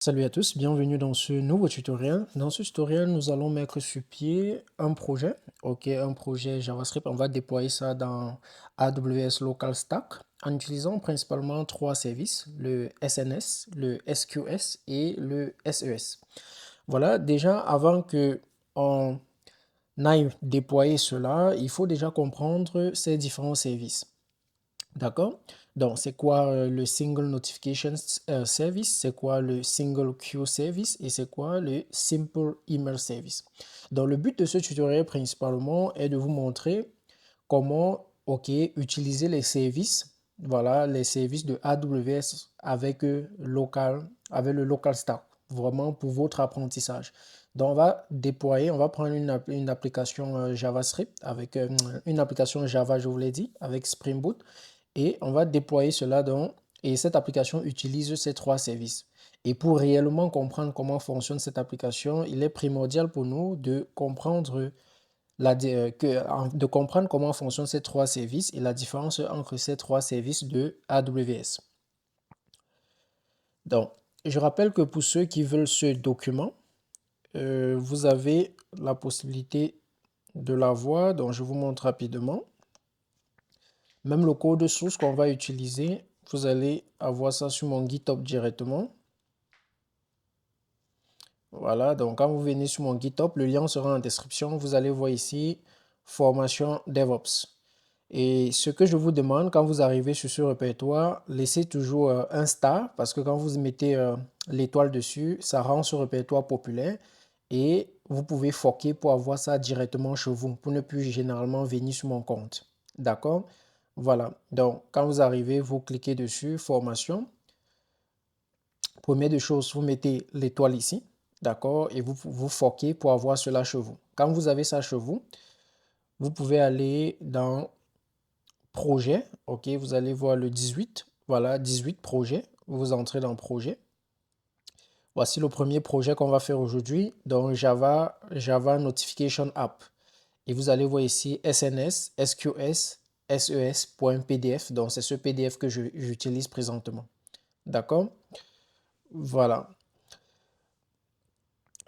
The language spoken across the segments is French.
Salut à tous, bienvenue dans ce nouveau tutoriel. Dans ce tutoriel, nous allons mettre sur pied un projet, un projet JavaScript. On va déployer ça dans AWS Local Stack en utilisant principalement trois services, le SNS, le SQS et le SES. Voilà, déjà avant que on aille déployer cela, il faut déjà comprendre ces différents services. D'accord? Donc, c'est quoi le Single Notification Service? C'est quoi le Single Queue Service? Et c'est quoi le Simple Email Service? Donc, le but de ce tutoriel principalement est de vous montrer comment, utiliser les services, voilà, les services de AWS avec, avec le Local Stack, vraiment pour votre apprentissage. Donc, on va déployer, on va prendre une application JavaScript avec une application Java, je vous l'ai dit, avec Spring Boot. Et on va déployer cela et cette application utilise ces trois services. Et pour réellement comprendre comment fonctionne cette application, il est primordial pour nous de comprendre, de comprendre comment fonctionnent ces trois services et la différence entre ces trois services de AWS. Donc, je rappelle que pour ceux qui veulent ce document, vous avez la possibilité de l'avoir. Donc, je vous montre rapidement. Même le code source qu'on va utiliser, vous allez avoir ça sur mon GitHub directement. Voilà, donc quand vous venez sur mon GitHub, le lien sera en description. Vous allez voir ici, formation DevOps. Et ce que je vous demande quand vous arrivez sur ce répertoire, laissez toujours un star parce que quand vous mettez l'étoile dessus, ça rend ce répertoire populaire et vous pouvez forquer pour avoir ça directement chez vous pour ne plus généralement venir sur mon compte. D'accord? Voilà, donc quand vous arrivez, vous cliquez dessus, formation. Première des choses, vous mettez l'étoile ici, d'accord, et vous forquez pour avoir cela chez vous. Quand vous avez ça chez vous, vous pouvez aller dans projet, ok, vous allez voir le 18, voilà, 18 projets, vous entrez dans projet. Voici le premier projet qu'on va faire aujourd'hui dans Java Notification App. Et vous allez voir ici SNS, SQS, SES.pdf, donc c'est ce PDF que j'utilise présentement. D'accord? Voilà.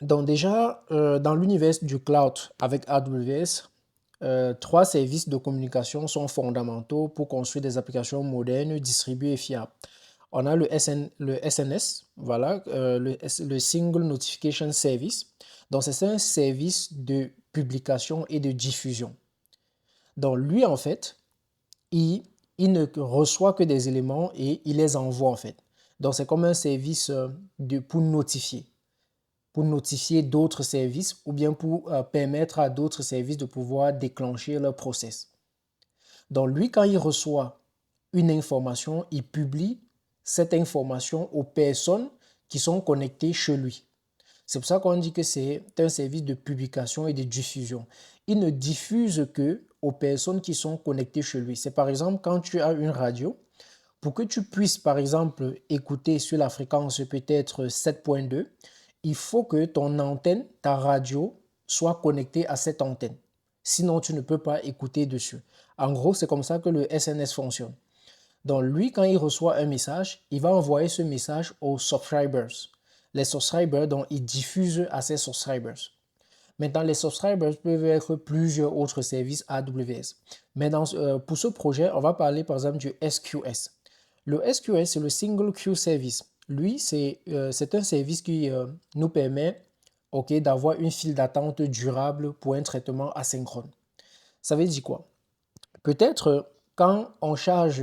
Donc déjà, dans l'univers du cloud avec AWS, trois services de communication sont fondamentaux pour construire des applications modernes, distribuées et fiables. On a le SNS, voilà, le Single Notification Service. Donc c'est un service de publication et de diffusion. Donc lui, en fait, il ne reçoit que des éléments et il les envoie, en fait. Donc c'est comme un service pour notifier d'autres services ou bien pour permettre à d'autres services de pouvoir déclencher leur process. Donc lui, quand il reçoit une information, il publie cette information aux personnes qui sont connectées chez lui. C'est pour ça qu'on dit que c'est un service de publication et de diffusion. Il ne diffuse que aux personnes qui sont connectées chez lui. C'est par exemple quand tu as une radio, pour que tu puisses par exemple écouter sur la fréquence peut-être 7.2, il faut que ton antenne, ta radio, soit connectée à cette antenne. Sinon, tu ne peux pas écouter dessus. En gros, c'est comme ça que le SNS fonctionne. Donc, lui, quand il reçoit un message, il va envoyer ce message aux subscribers. Les subscribers, donc, il diffuse à ses subscribers. Maintenant, les subscribers peuvent être plusieurs autres services AWS. Mais pour ce projet, on va parler par exemple du SQS. Le SQS, c'est le Single Queue Service. Lui, c'est un service qui nous permet d'avoir une file d'attente durable pour un traitement asynchrone. Ça veut dire quoi? Peut-être quand on charge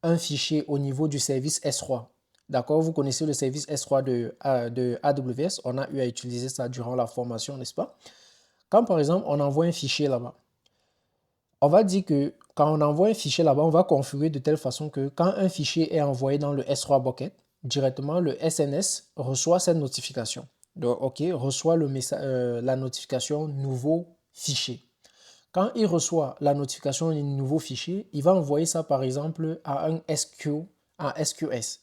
un fichier au niveau du service S3, d'accord? Vous connaissez le service S3 de AWS, on a eu à utiliser ça durant la formation, n'est-ce pas? Quand par exemple on envoie un fichier là-bas, on va dire que quand on envoie un fichier là-bas, on va configurer de telle façon que quand un fichier est envoyé dans le S3 bucket, directement le SNS reçoit cette notification. Donc, reçoit la notification nouveau fichier. Quand il reçoit la notification du nouveau fichier, il va envoyer ça par exemple à un SQS.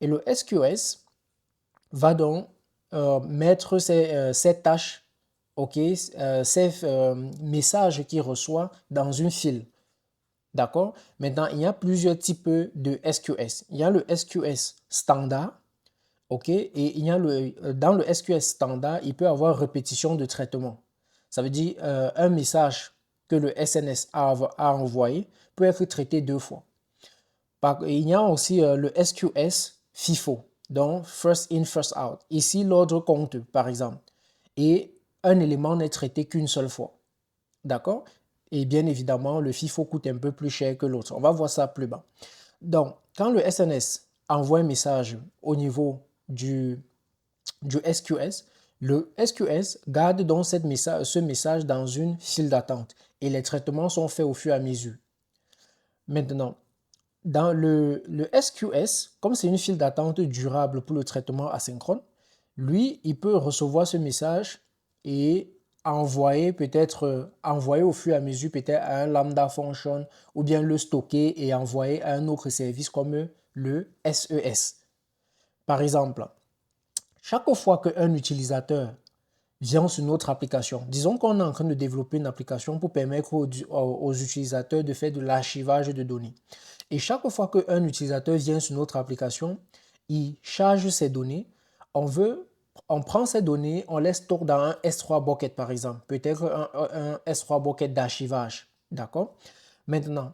Et le SQS va donc mettre ses tâches, ces messages qu'il reçoit dans une file. D'accord? Maintenant, il y a plusieurs types de SQS. Il y a le SQS standard, OK? Et il y a dans le SQS standard, il peut y avoir répétition de traitement. Ça veut dire un message que le SNS a envoyé peut être traité 2 fois. Il y a aussi le SQS FIFO, donc First In, First Out. Ici, l'ordre compte, par exemple, et un élément n'est traité qu'une seule fois. D'accord? Et bien évidemment, le FIFO coûte un peu plus cher que l'autre. On va voir ça plus bas. Donc, quand le SNS envoie un message au niveau du SQS, le SQS garde donc ce message dans une file d'attente et les traitements sont faits au fur et à mesure. Maintenant, dans le SQS, comme c'est une file d'attente durable pour le traitement asynchrone, lui, il peut recevoir ce message et envoyer au fur et à mesure peut-être à un lambda function ou bien le stocker et envoyer à un autre service comme le SES. Par exemple, chaque fois qu'un utilisateur vient sur notre application, disons qu'on est en train de développer une application pour permettre aux utilisateurs de faire de l'archivage de données. Et chaque fois qu'un utilisateur vient sur notre application, il charge ses données. On prend ces données, on les stocke dans un S3 bucket par exemple, peut-être un S3 bucket d'archivage. D'accord? Maintenant,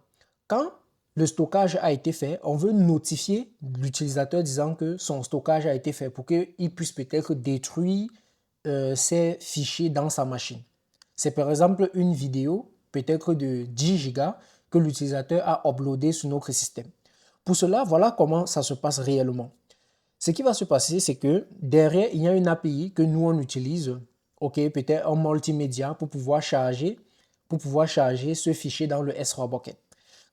quand le stockage a été fait, on veut notifier l'utilisateur disant que son stockage a été fait pour qu'il puisse peut-être détruire ces fichiers dans sa machine. C'est par exemple une vidéo, peut-être de 10 gigas, que l'utilisateur a uploadé sur notre système. Pour cela, voilà comment ça se passe réellement. Ce qui va se passer, c'est que derrière, il y a une API que nous, on utilise, ok, peut-être en multimédia pour pouvoir charger ce fichier dans le S3 bucket.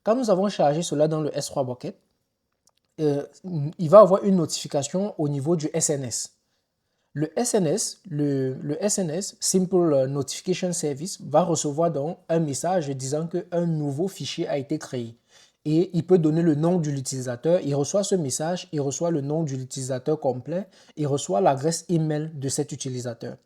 Quand nous avons chargé cela dans le S3 bucket, il va avoir une notification au niveau du SNS. Le SNS, Simple Notification Service, va recevoir donc un message disant qu'un nouveau fichier a été créé. Et il peut donner le nom de l'utilisateur. Il reçoit ce message, il reçoit le nom de l'utilisateur complet, il reçoit l'adresse email de cet utilisateur.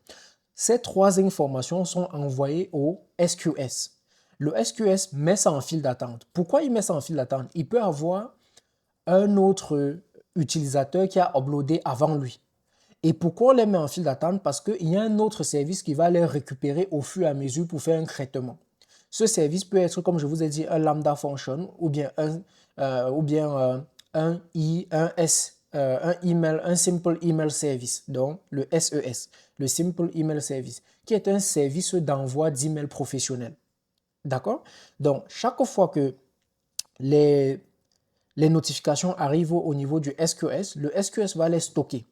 Ces 3 informations sont envoyées au SQS. Le SQS met ça en file d'attente. Pourquoi il met ça en file d'attente? Il peut avoir un autre utilisateur qui a uploadé avant lui. Et pourquoi on les met en file d'attente? Parce qu'il y a un autre service qui va les récupérer au fur et à mesure pour faire un traitement. Ce service peut être, comme je vous ai dit, un lambda function ou bien un email, un simple email service, donc le SES, le simple email service, qui est un service d'envoi d'email professionnel. D'accord? Donc, chaque fois que les notifications arrivent au niveau du SQS, le SQS va les stocker.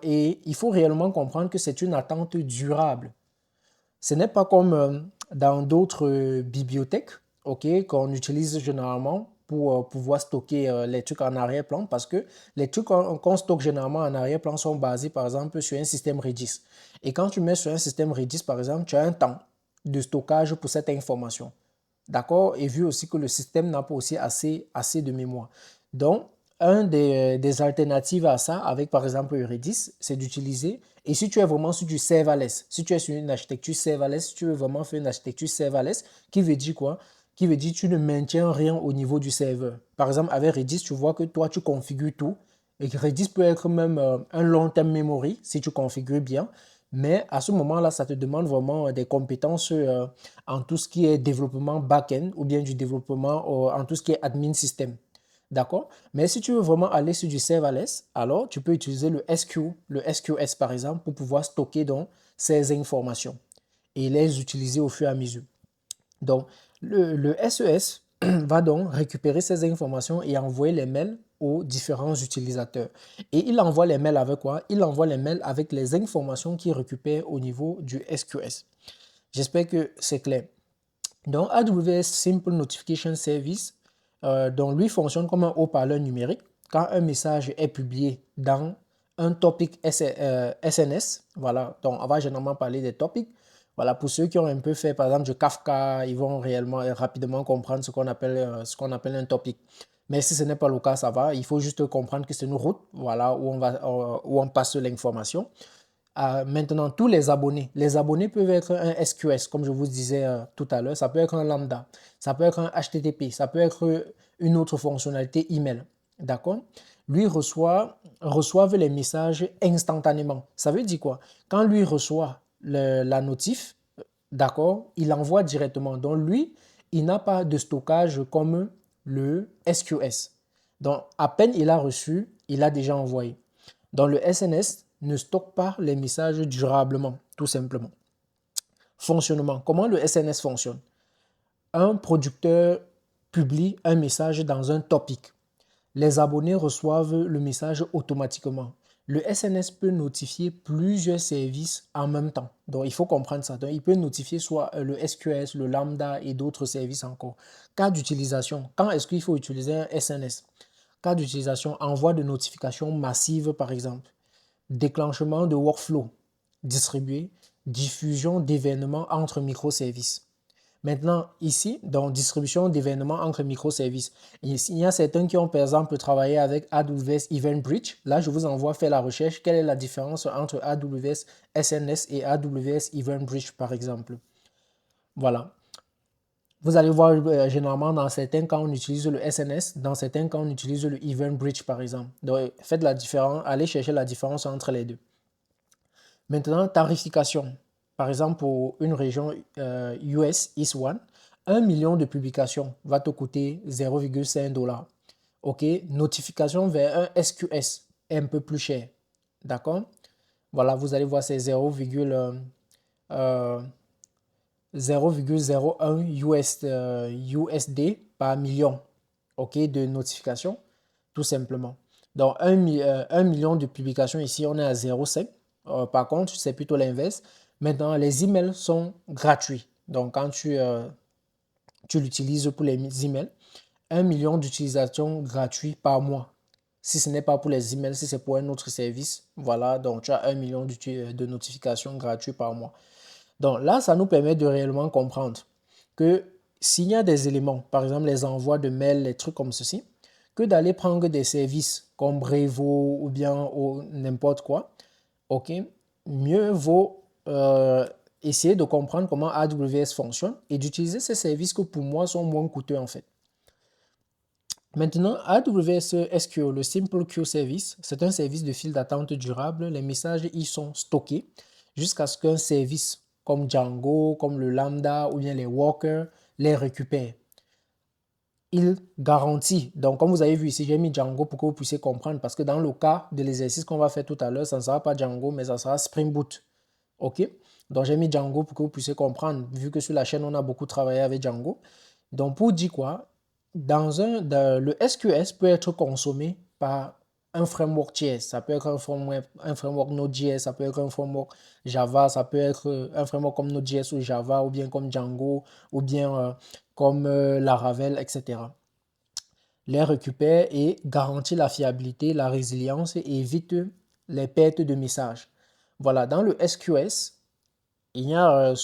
Et il faut réellement comprendre que c'est une attente durable. Ce n'est pas comme dans d'autres bibliothèques, qu'on utilise généralement pour pouvoir stocker les trucs en arrière-plan, parce que les trucs qu'on stocke généralement en arrière-plan sont basés par exemple sur un système Redis. Et quand tu mets sur un système Redis, par exemple, tu as un temps de stockage pour cette information. D'accord? Et vu aussi que le système n'a pas aussi assez de mémoire. Donc, un des alternatives à ça, avec par exemple Redis, c'est d'utiliser, et si tu es vraiment sur du serverless, si tu es sur une architecture serverless, si tu veux vraiment faire une architecture serverless, qui veut dire quoi? Qui veut dire que tu ne maintiens rien au niveau du serveur. Par exemple, avec Redis, tu vois que toi, tu configures tout, et que Redis peut être même un long-term memory, si tu configures bien, mais à ce moment-là, ça te demande vraiment des compétences en tout ce qui est développement back-end ou bien du développement en tout ce qui est admin système. D'accord? Mais si tu veux vraiment aller sur du serverless, alors tu peux utiliser le SQS par exemple, pour pouvoir stocker donc ces informations et les utiliser au fur et à mesure. Donc, le SES va donc récupérer ces informations et envoyer les mails aux différents utilisateurs. Et il envoie les mails avec quoi? Il envoie les mails avec les informations qu'il récupère au niveau du SQS. J'espère que c'est clair. Donc, AWS Simple Notification Service, donc lui fonctionne comme un haut-parleur numérique. Quand un message est publié dans un topic SNS, voilà, donc on va généralement parler des topics. Voilà, pour ceux qui ont un peu fait, par exemple, du Kafka, ils vont réellement rapidement comprendre ce qu'on appelle un topic. Mais si ce n'est pas le cas, ça va. Il faut juste comprendre que c'est une route, voilà, où on passe l'information. Maintenant, tous les abonnés peuvent être un SQS, comme je vous disais tout à l'heure. Ça peut être un lambda, ça peut être un HTTP, ça peut être une autre fonctionnalité email. d'accord, lui reçoivent les messages instantanément. Ça veut dire quoi? Quand lui reçoit la notif, d'accord, il envoie directement. Donc lui, il n'a pas de stockage comme le SQS. Donc à peine il a reçu, il a déjà envoyé. Donc le SNS ne stocke pas les messages durablement, tout simplement. Fonctionnement. Comment le SNS fonctionne? Un producteur publie un message dans un topic. Les abonnés reçoivent le message automatiquement. Le SNS peut notifier plusieurs services en même temps. Donc, il faut comprendre ça. Donc, il peut notifier soit le SQS, le Lambda et d'autres services encore. Cas d'utilisation. Quand est-ce qu'il faut utiliser un SNS? Cas d'utilisation, envoi de notifications massives, par exemple. Déclenchement de workflow distribué, diffusion d'événements entre microservices. Maintenant, ici, dans distribution d'événements entre microservices, il y a certains qui ont, par exemple, travaillé avec AWS Event Bridge. Là, je vous envoie faire la recherche. Quelle est la différence entre AWS SNS et AWS Event Bridge, par exemple? Voilà. Vous allez voir, généralement, dans certains cas, on utilise le SNS. Dans certains cas, on utilise le Event Bridge, par exemple. Donc, faites la différence. Allez chercher la différence entre les deux. Maintenant, tarification. Par exemple, pour une région US East One, 1 million de publications va te coûter 0,5 $. OK? Notification vers un SQS, un peu plus cher. D'accord? Voilà, vous allez voir, c'est 0,01 USD par million. OK? De notifications, tout simplement. Donc, 1 million de publications ici, on est à 0,5. Par contre, c'est plutôt l'inverse. Maintenant, les emails sont gratuits. Donc, quand tu l'utilises pour les emails, 1 million d'utilisations gratuites par mois. Si ce n'est pas pour les emails, si c'est pour un autre service, voilà, donc tu as 1 million de notifications gratuites par mois. Donc là, ça nous permet de réellement comprendre que s'il y a des éléments, par exemple les envois de mails, les trucs comme ceci, que d'aller prendre des services comme Brevo ou bien n'importe quoi, ok, mieux vaut essayer de comprendre comment AWS fonctionne et d'utiliser ces services que pour moi sont moins coûteux en fait. Maintenant, AWS SQL, le Simple Queue Service, c'est un service de file d'attente durable. Les messages y sont stockés jusqu'à ce qu'un service comme Django, comme le Lambda ou bien les Workers les récupère. Il garantit, donc comme vous avez vu ici, j'ai mis Django pour que vous puissiez comprendre parce que dans le cas de l'exercice qu'on va faire tout à l'heure, ça ne sera pas Django, mais ça sera Spring Boot. OK? Donc j'ai mis Django pour que vous puissiez comprendre, vu que sur la chaîne, on a beaucoup travaillé avec Django. Donc pour dire quoi? Le SQS peut être consommé par un framework JS. Ça peut être un framework Node.js, ça peut être un framework Java, ça peut être un framework comme Node.js ou Java, ou bien comme Django, ou bien comme Laravel, etc. Les récupère et garantit la fiabilité, la résilience et évite les pertes de messages. Voilà, dans le SQS, il y a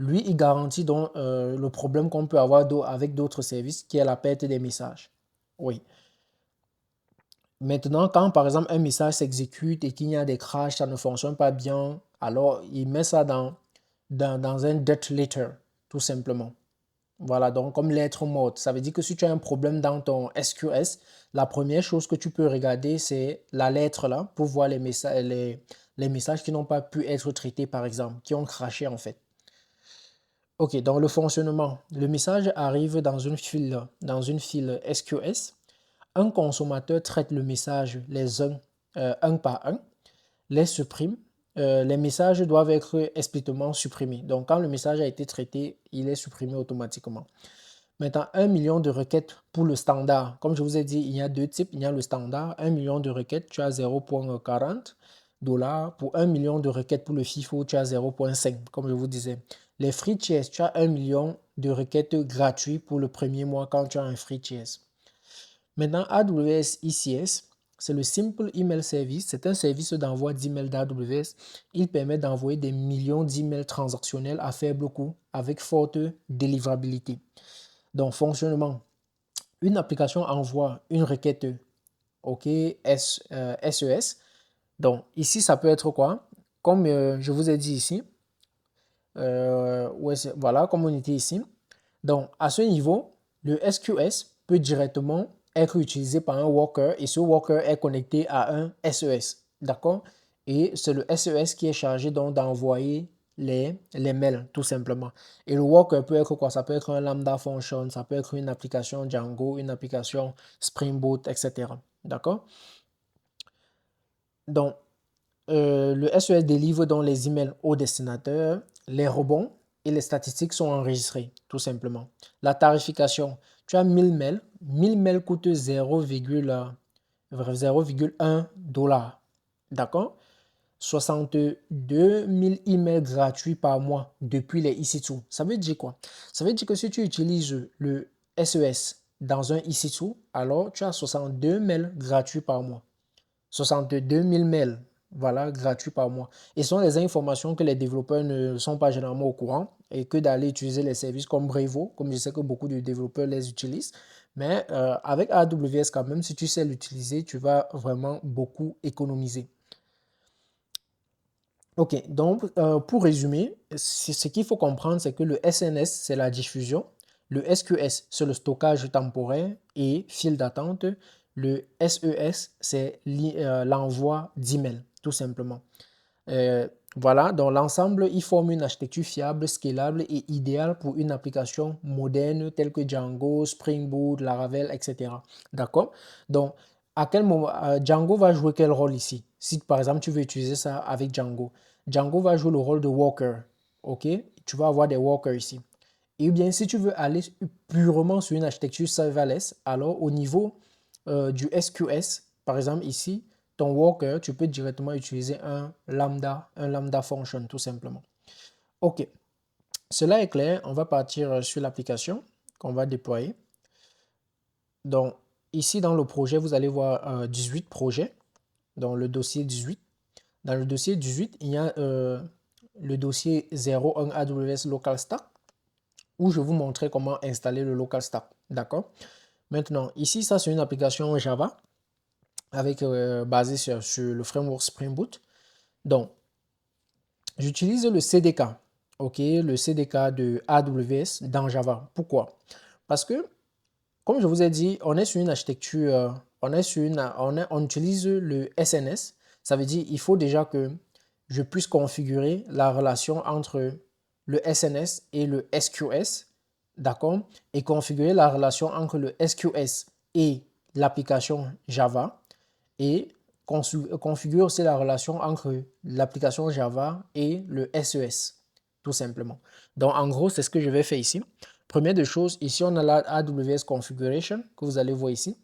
lui, il garantit donc le problème qu'on peut avoir avec d'autres services, qui est la perte des messages. Oui. Maintenant, quand par exemple un message s'exécute et qu'il y a des crashs, ça ne fonctionne pas bien, alors il met ça dans un dead letter, tout simplement. Voilà, donc comme lettre morte. Ça veut dire que si tu as un problème dans ton SQS, la première chose que tu peux regarder, c'est la lettre là, pour voir les messages qui n'ont pas pu être traités, par exemple, qui ont crashé en fait. Ok, dans le fonctionnement, le message arrive dans une file SQS. Un consommateur traite le message les uns un par un, les supprime. Les messages doivent être explicitement supprimés. Donc, quand le message a été traité, il est supprimé automatiquement. Maintenant, 1 million de requêtes pour le standard. Comme je vous ai dit, il y a deux types. Il y a le standard, 1 million de requêtes, tu as 0,40 $. Pour 1 million de requêtes pour le FIFO, tu as 0,5, comme je vous disais. Les free tiers, tu as 1 million de requêtes gratuites pour le premier mois quand tu as un free tiers. Maintenant, AWS ECS, c'est le Simple Email Service. C'est un service d'envoi d'emails d'AWS. Il permet d'envoyer des millions d'emails transactionnels à faible coût avec forte délivrabilité. Donc, fonctionnement. Une application envoie une requête OK, SES. Donc, ici, ça peut être quoi? Comme je vous ai dit ici, voilà, comme on était ici. Donc, à ce niveau, le SQS peut directement être utilisé par un worker et ce worker est connecté à un SES. D'accord? Et c'est le SES qui est chargé donc d'envoyer les mails, tout simplement. Et le worker peut être quoi? Ça peut être un Lambda Function, ça peut être une application Django, une application Spring Boot, etc. D'accord? Donc, le SES délivre donc les emails au destinataire, les rebonds et les statistiques sont enregistrés, tout simplement. La tarification, tu as 1000 mails, 1000 mails coûtent 0,1 $. D'accord? 62 000 emails gratuits par mois depuis les EC2. Ça veut dire quoi? Ça veut dire que si tu utilises le SES dans un EC2, alors tu as 62 mails gratuits par mois. 62 000 mails, voilà, gratuits par mois. Et ce sont des informations que les développeurs ne sont pas généralement au courant et que d'aller utiliser les services comme Brevo, comme je sais que beaucoup de développeurs les utilisent. Mais avec AWS, quand même, si tu sais l'utiliser, tu vas vraiment beaucoup économiser. Ok, donc pour résumer, ce qu'il faut comprendre, c'est que le SNS, c'est la diffusion, le SQS, c'est le stockage temporaire et file d'attente, le SES, c'est l'envoi d'emails, tout simplement. Voilà, dans l'ensemble, ils forment une architecture fiable, scalable et idéale pour une application moderne telle que Django, Spring Boot, Laravel, etc. D'accord? Donc, à quel moment Django va jouer quel rôle ici? Si par exemple tu veux utiliser ça avec Django, Django va jouer le rôle de worker. Ok? Tu vas avoir des workers ici. Et bien, si tu veux aller purement sur une architecture serverless, alors au niveau du SQS, par exemple ici, ton worker, tu peux directement utiliser un lambda function, tout simplement. OK, cela est clair. On va partir sur l'application qu'on va déployer. Donc, ici, dans le projet, vous allez voir 18 projets dans le dossier 18. Dans le dossier 18, il y a le dossier 01 AWS Local Stack où je vais vous montrer comment installer le Local Stack. D'accord? Maintenant, ici, ça, c'est une application Java avec basée sur le framework Spring Boot. Donc, j'utilise le CDK, ok, le CDK de AWS dans Java. Pourquoi? Parce que, comme je vous ai dit, on est sur une architecture, on utilise le SNS. Ça veut dire qu'il faut déjà que je puisse configurer la relation entre le SNS et le SQS, d'accord? Et configurer la relation entre le SQS et l'application Java et configure aussi la relation entre l'application Java et le SES, tout simplement. Donc, en gros, c'est ce que je vais faire ici. Première des choses, ici, on a la AWS Configuration que vous allez voir ici.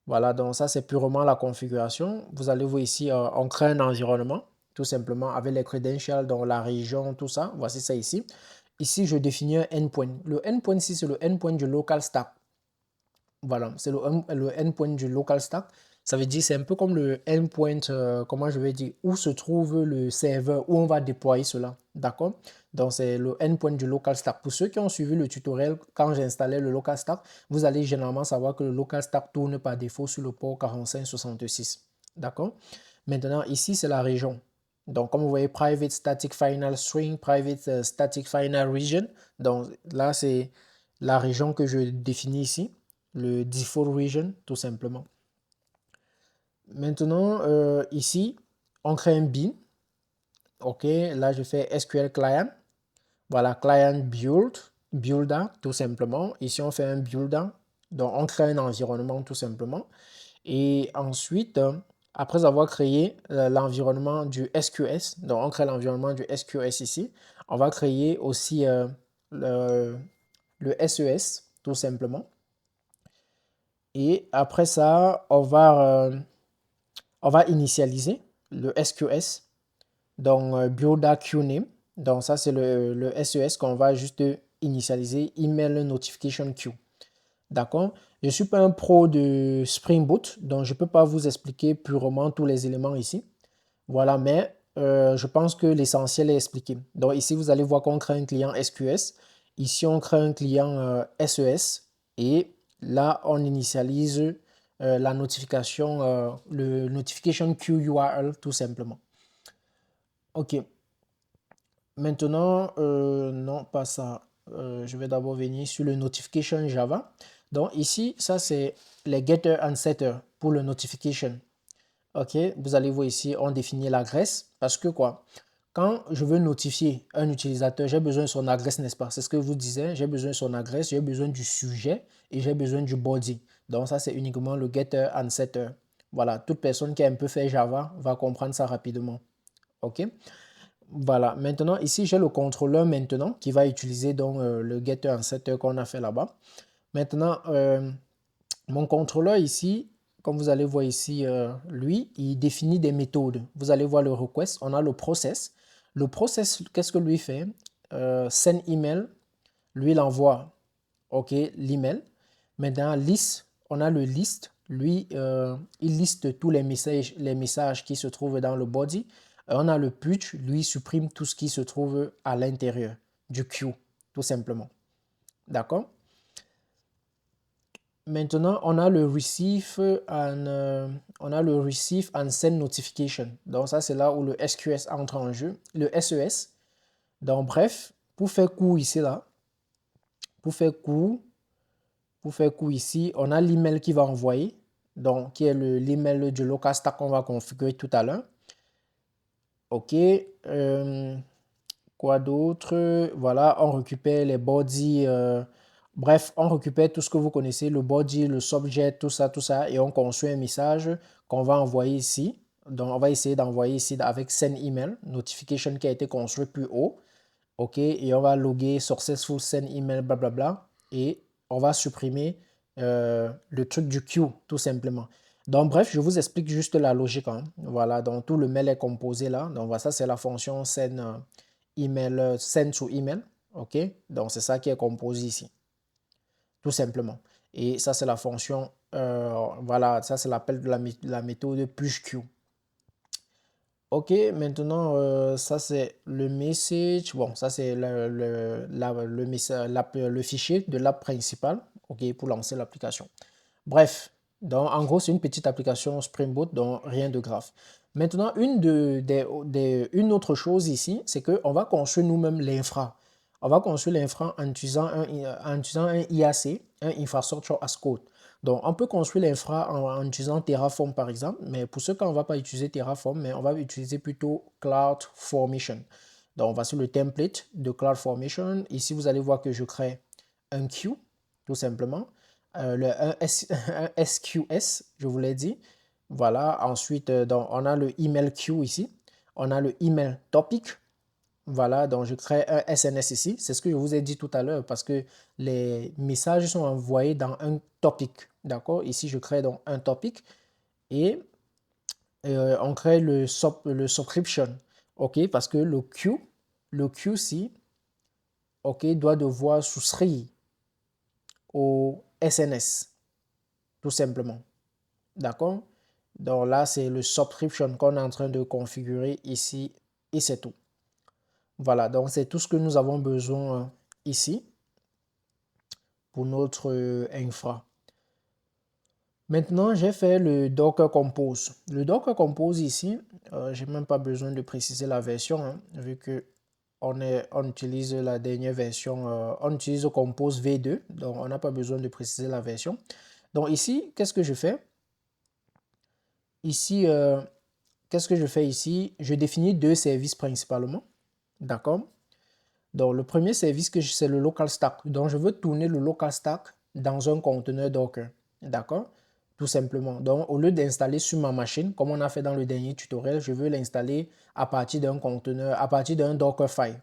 Voilà, donc ça, c'est purement la configuration. Vous allez voir ici, on crée un environnement, tout simplement, avec les credentials dans la région, tout ça. Voici ça ici. Ici, je définis un endpoint. Le endpoint ici, c'est le endpoint du local stack. Voilà, c'est le endpoint du local stack. Ça veut dire, c'est un peu comme le endpoint, comment je vais dire, où se trouve le serveur, où on va déployer cela. D'accord? Donc, c'est le endpoint du local stack. Pour ceux qui ont suivi le tutoriel, quand j'ai installé le local stack, vous allez généralement savoir que le local stack tourne par défaut sur le port 4566. D'accord? Maintenant, ici, c'est la région. Donc, comme vous voyez, private static final string, private static final region. Donc, là, c'est la région que je définis ici, le default region, tout simplement. Maintenant, ici, on crée un bin. OK, là, je fais SQL client. Voilà, client builder, tout simplement. Ici, on fait un builder. Donc, on crée un environnement, tout simplement. Et ensuite, après avoir créé l'environnement du SQS, donc on crée l'environnement du SQS ici, on va créer aussi le SES, tout simplement. Et après ça, on va initialiser le SQS, donc builder QName. Donc ça, c'est le SES qu'on va juste initialiser, email notification queue. D'accord? Je ne suis pas un pro de Spring Boot, donc je ne peux pas vous expliquer purement tous les éléments ici. Voilà, mais je pense que l'essentiel est expliqué. Donc ici, vous allez voir qu'on crée un client SQS. Ici, on crée un client SES. Et là, on initialise la notification, le notification queue URL tout simplement. OK. Maintenant, non, pas ça. Je vais d'abord venir sur le notification Java. Donc ici, ça c'est les getter and setter pour le notification. Ok, vous allez voir ici, on définit l'adresse parce que quoi? Quand je veux notifier un utilisateur, j'ai besoin de son adresse, n'est-ce pas? C'est ce que vous disiez, j'ai besoin de son adresse, j'ai besoin du sujet et j'ai besoin du body. Donc ça, c'est uniquement le getter and setter. Voilà, toute personne qui a un peu fait Java va comprendre ça rapidement. Ok? Voilà, maintenant ici, j'ai le contrôleur maintenant qui va utiliser donc le getter and setter qu'on a fait là-bas. Maintenant, mon contrôleur ici, comme vous allez voir ici, lui, il définit des méthodes. Vous allez voir le request, on a le process. Le process, qu'est-ce que lui fait? Send email, lui, il envoie, OK, l'email. Maintenant, list, on a le list. Lui, il liste tous les messages qui se trouvent dans le body. On a le putsch, lui, il supprime tout ce qui se trouve à l'intérieur du queue, tout simplement. D'accord? Maintenant, on a le receive and send notification. Donc ça, c'est là où le SQS entre en jeu, le SES. Donc bref, pour faire court ici là, pour faire court ici, on a l'email qui va envoyer, donc qui est l'email du local stack qu'on va configurer tout à l'heure. Ok. Quoi d'autre? Voilà, on récupère les body. Bref, on récupère tout ce que vous connaissez, le body, le subject, tout ça, et on construit un message qu'on va envoyer ici. Donc, on va essayer d'envoyer ici avec send email, notification qui a été construit plus haut. OK, et on va loguer successful send email, blablabla, et on va supprimer le truc du queue, tout simplement. Donc, bref, je vous explique juste la logique, hein. Voilà, donc tout le mail est composé là. Donc, voilà, ça, c'est la fonction send email, send to email. OK, donc c'est ça qui est composé ici, tout simplement. Et ça, c'est la fonction, voilà, ça, c'est l'appel de la méthode pushQ. Ok, maintenant, ça c'est le message. Bon, ça c'est le fichier de l'app principale, ok, pour lancer l'application. Bref, donc en gros, c'est une petite application Spring Boot, donc rien de grave. Maintenant, une autre chose ici, c'est qu'on va construire nous-mêmes l'infra. On va construire l'infra en utilisant un IAC, un Infrastructure as Code. Donc, on peut construire l'infra en utilisant Terraform par exemple, mais pour ce cas, on ne va pas utiliser Terraform, mais on va utiliser plutôt CloudFormation. Donc, on va sur le template de CloudFormation. Ici, vous allez voir que je crée un queue, tout simplement. Un SQS, je vous l'ai dit. Voilà, ensuite, donc, on a le email queue ici. On a le email topic. Voilà, donc je crée un SNS ici. C'est ce que je vous ai dit tout à l'heure parce que les messages sont envoyés dans un topic. D'accord? Ici, je crée donc un topic et on crée le subscription. OK? Parce que le QC, OK, doit devoir souscrire au SNS, tout simplement. D'accord? Donc là, c'est le subscription qu'on est en train de configurer ici et c'est tout. Voilà, donc c'est tout ce que nous avons besoin ici pour notre infra. Maintenant, j'ai fait le Docker Compose. Le Docker Compose ici, j'ai même pas besoin de préciser la version, hein, vu que on utilise la dernière version, on utilise Compose V2, donc on n'a pas besoin de préciser la version. Donc ici, qu'est-ce que je fais? Ici, qu'est-ce que je fais ici? Je définis deux services principalement, d'accord? Donc, le premier service, c'est le local stack. Donc, je veux tourner le local stack dans un conteneur Docker. D'accord? Tout simplement. Donc, au lieu d'installer sur ma machine, comme on a fait dans le dernier tutoriel, je veux l'installer à partir d'un conteneur, à partir d'un Dockerfile.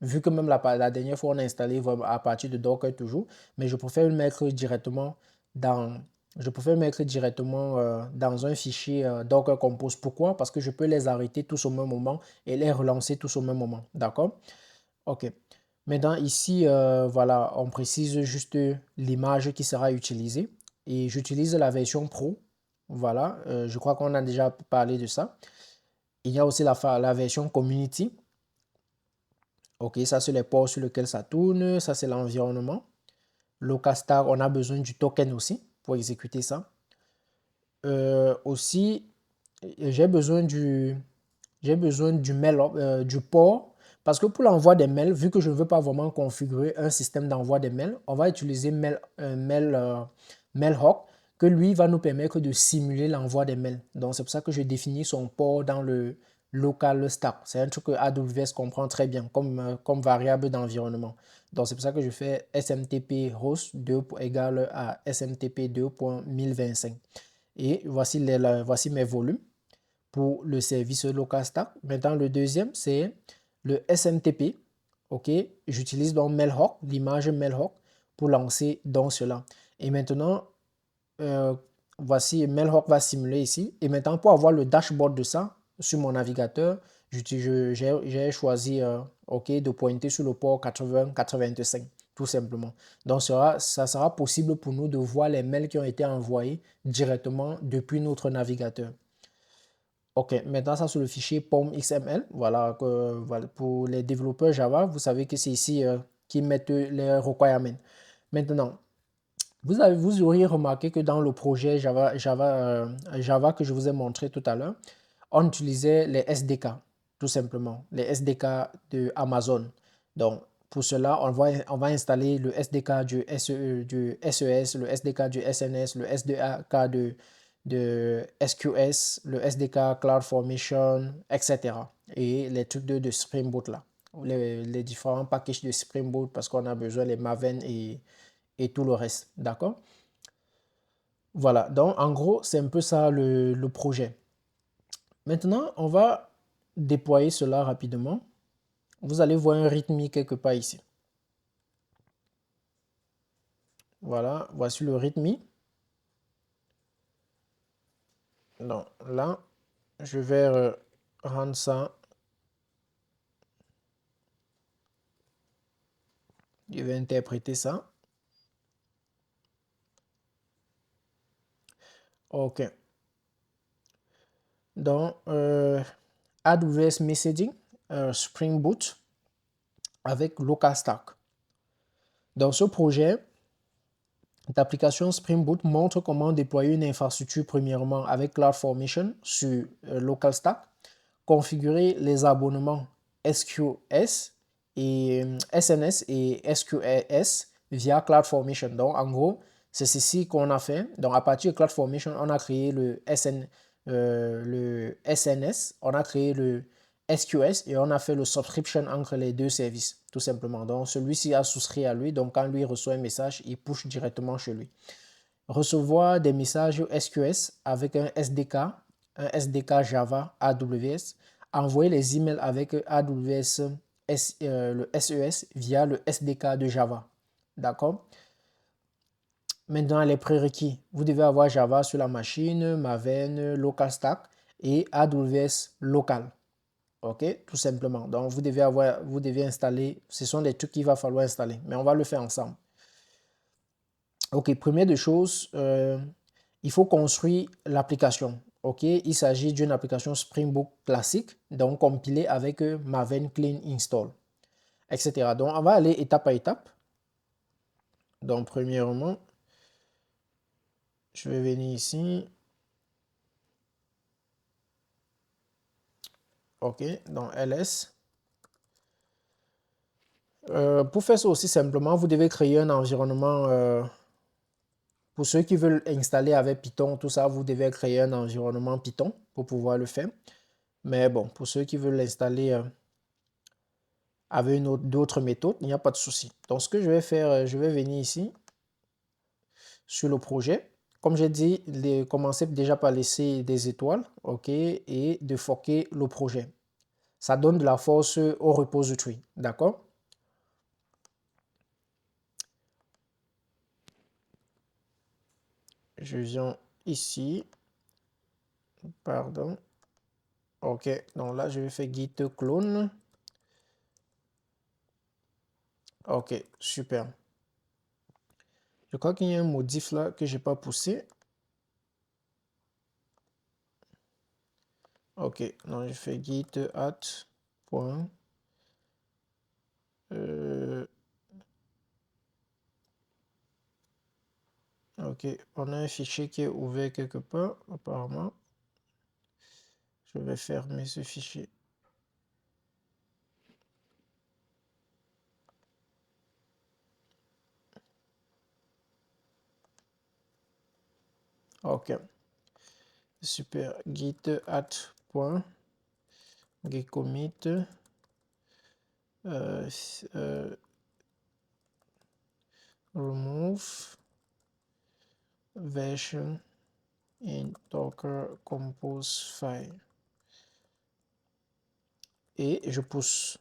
Vu que même la dernière fois, on a installé à partir de Docker toujours, mais je préfère le mettre directement dans, dans un fichier Docker Compose. Pourquoi? Parce que je peux les arrêter tous au même moment et les relancer tous au même moment. D'accord? Ok. Maintenant, ici, voilà, on précise juste l'image qui sera utilisée. Et j'utilise la version Pro. Voilà, je crois qu'on a déjà parlé de ça. Il y a aussi la version Community. Ok, ça, c'est les ports sur lesquels ça tourne. Ça, c'est l'environnement. Localstar, on a besoin du token aussi pour exécuter ça. Aussi, j'ai besoin du port Parce que pour l'envoi des mails, vu que je ne veux pas vraiment configurer un système d'envoi des mails, on va utiliser Mailhawk, que lui va nous permettre de simuler l'envoi des mails. Donc c'est pour ça que je définis son port dans le local stack. C'est un truc que AWS comprend très bien comme variable d'environnement. Donc c'est pour ça que je fais SMTP host 2 égale à SMTP 2.1025. Et voici mes volumes pour le service local stack. Maintenant, le deuxième, c'est le SMTP. OK, j'utilise donc Mailhawk, l'image Mailhawk, pour lancer donc cela. Et maintenant, voici Mailhawk va simuler ici. Et maintenant, pour avoir le dashboard de ça sur mon navigateur, j'ai choisi OK, de pointer sur le port 8085, tout simplement. Donc, ça sera possible pour nous de voir les mails qui ont été envoyés directement depuis notre navigateur. Ok, maintenant ça sur le fichier POM.xml. Voilà, voilà, pour les développeurs Java, vous savez que c'est ici qu'ils mettent les requirements. Maintenant, vous auriez remarqué que dans le projet Java que je vous ai montré tout à l'heure, on utilisait les SDK, tout simplement, les SDK de Amazon. Donc, pour cela, on va installer le SDK du SES, le SDK du SNS, le SDK de SQS, le SDK CloudFormation, etc. Et les trucs de Spring Boot là, les différents packages de Spring Boot parce qu'on a besoin des Maven et tout le reste. D'accord? Voilà, donc en gros, c'est un peu ça le projet. Maintenant, on va déployer cela rapidement. Vous allez voir un README quelque part ici. Voilà, voici le README. Donc là, je vais rendre ça. Je vais interpréter ça. OK. Donc, AWS Messaging, Spring Boot avec Local Stack. Dans ce projet, l'application Spring Boot montre comment déployer une infrastructure premièrement avec CloudFormation sur Local Stack, configurer les abonnements SQS et SNS et SQS via CloudFormation. Donc, en gros, c'est ceci qu'on a fait. Donc, à partir de CloudFormation, on a créé le SNS, on a créé le SQS et on a fait le subscription entre les deux services, tout simplement. Donc, celui-ci a souscrit à lui. Donc, quand lui reçoit un message, il push directement chez lui. Recevoir des messages SQS avec un SDK Java AWS. Envoyer les emails avec AWS le SES via le SDK de Java. D'accord? Maintenant, les prérequis. Vous devez avoir Java sur la machine, Maven, Local Stack et AWS Local. OK? Tout simplement. Donc, vous devez installer, ce sont des trucs qu'il va falloir installer, mais on va le faire ensemble. OK, première des choses, il faut construire l'application. OK, il s'agit d'une application Spring Boot classique, donc compilée avec Maven Clean Install, etc. Donc, on va aller étape à étape. Donc, premièrement, je vais venir ici. OK, dans LS. Pour faire ça aussi simplement, vous devez créer un environnement. Pour ceux qui veulent installer avec Python, tout ça, vous devez créer un environnement Python pour pouvoir le faire. Mais bon, pour ceux qui veulent l'installer avec d'autres méthodes, il n'y a pas de souci. Donc, ce que je vais faire, je vais venir ici sur le projet. Comme j'ai dit, commencer déjà par laisser des étoiles, OK, et de forquer le projet. Ça donne de la force au repository, d'accord? Je viens ici, pardon. OK, donc là, je vais faire git clone. OK, super. Je crois qu'il y a un modif là que je n'ai pas poussé. OK, donc je fais git at point. OK, on a un fichier qui est ouvert quelque part, apparemment. Je vais fermer ce fichier. Ok. Super. Git add point. Git commit. Remove version in Docker compose file. Et je pousse.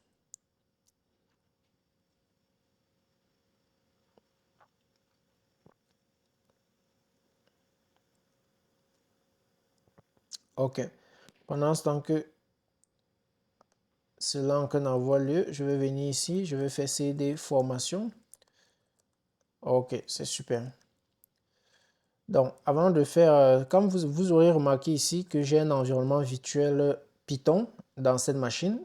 Ok. Pendant ce temps que cela encore envoie lieu, je vais venir ici, je vais faire cd formation. Ok, c'est super. Donc, avant de faire, comme vous aurez remarqué ici que j'ai un environnement virtuel Python dans cette machine.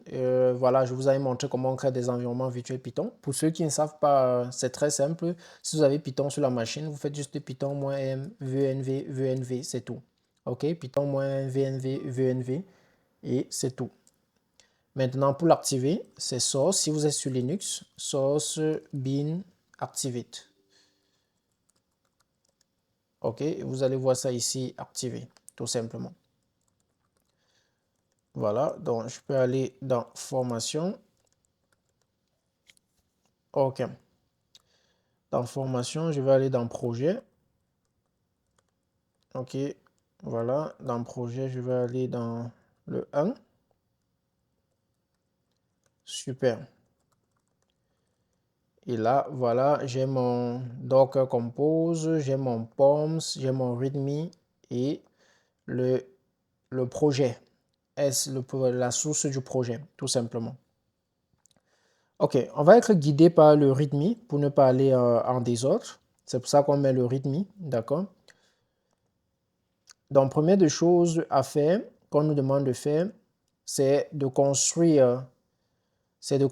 Voilà, je vous avais montré comment on crée des environnements virtuels Python. Pour ceux qui ne savent pas, c'est très simple. Si vous avez Python sur la machine, vous faites juste python-m venv venv, c'est tout. Ok, python-venv venv et c'est tout. Maintenant, pour l'activer, c'est source. Si vous êtes sur Linux, source bin activate. Ok, vous allez voir ça ici activé, tout simplement. Voilà, donc je peux aller dans formation. Ok. Dans formation, je vais aller dans projet. Ok, voilà. Dans projet, je vais aller dans le 1. Super. Et là, voilà, j'ai mon Docker Compose, j'ai mon POMS, j'ai mon README et le projet. La source du projet, tout simplement. Ok, on va être guidé par le README pour ne pas aller en désordre. C'est pour ça qu'on met le README, d'accord? Donc, première des choses à faire, qu'on nous demande de faire, c'est de construire, c'est de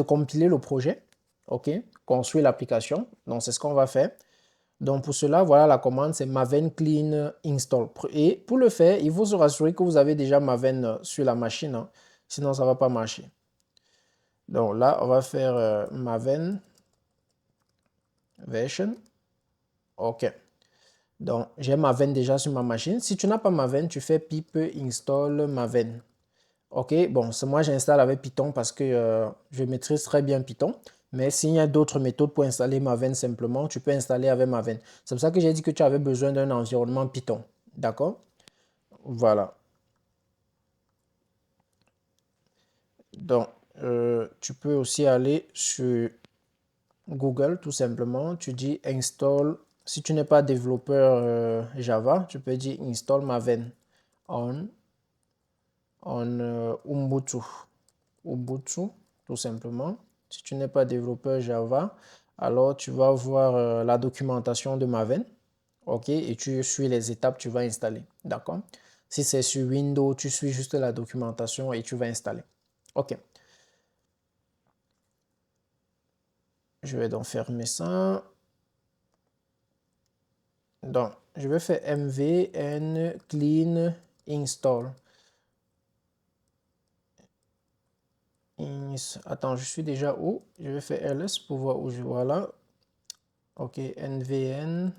compiler le projet, ok? Construire l'application. Donc, c'est ce qu'on va faire. Donc, pour cela, voilà la commande, c'est maven clean install. Et pour le faire, il faut se rassurer que vous avez déjà maven sur la machine, hein. Sinon, ça ne va pas marcher. Donc là, on va faire maven version. OK. Donc, j'ai maven déjà sur ma machine. Si tu n'as pas maven, tu fais pip install maven. OK. Bon, moi, j'installe avec Python parce que je maîtrise très bien Python. Mais s'il y a d'autres méthodes pour installer maven simplement, tu peux installer avec maven. C'est pour ça que j'ai dit que tu avais besoin d'un environnement Python. D'accord? Voilà. Donc, tu peux aussi aller sur Google, tout simplement. Tu dis install. Si tu n'es pas développeur Java, tu peux dire install Maven on Ubuntu. Ubuntu, tout simplement. Si tu n'es pas développeur Java, alors tu vas voir la documentation de Maven. OK, et tu suis les étapes, tu vas installer. D'accord? Si c'est sur Windows, tu suis juste la documentation et tu vas installer. OK. Je vais donc fermer ça. Donc, je vais faire mvn clean install. Attends, je suis déjà où? Je vais faire ls pour voir où je... Voilà. OK, nvn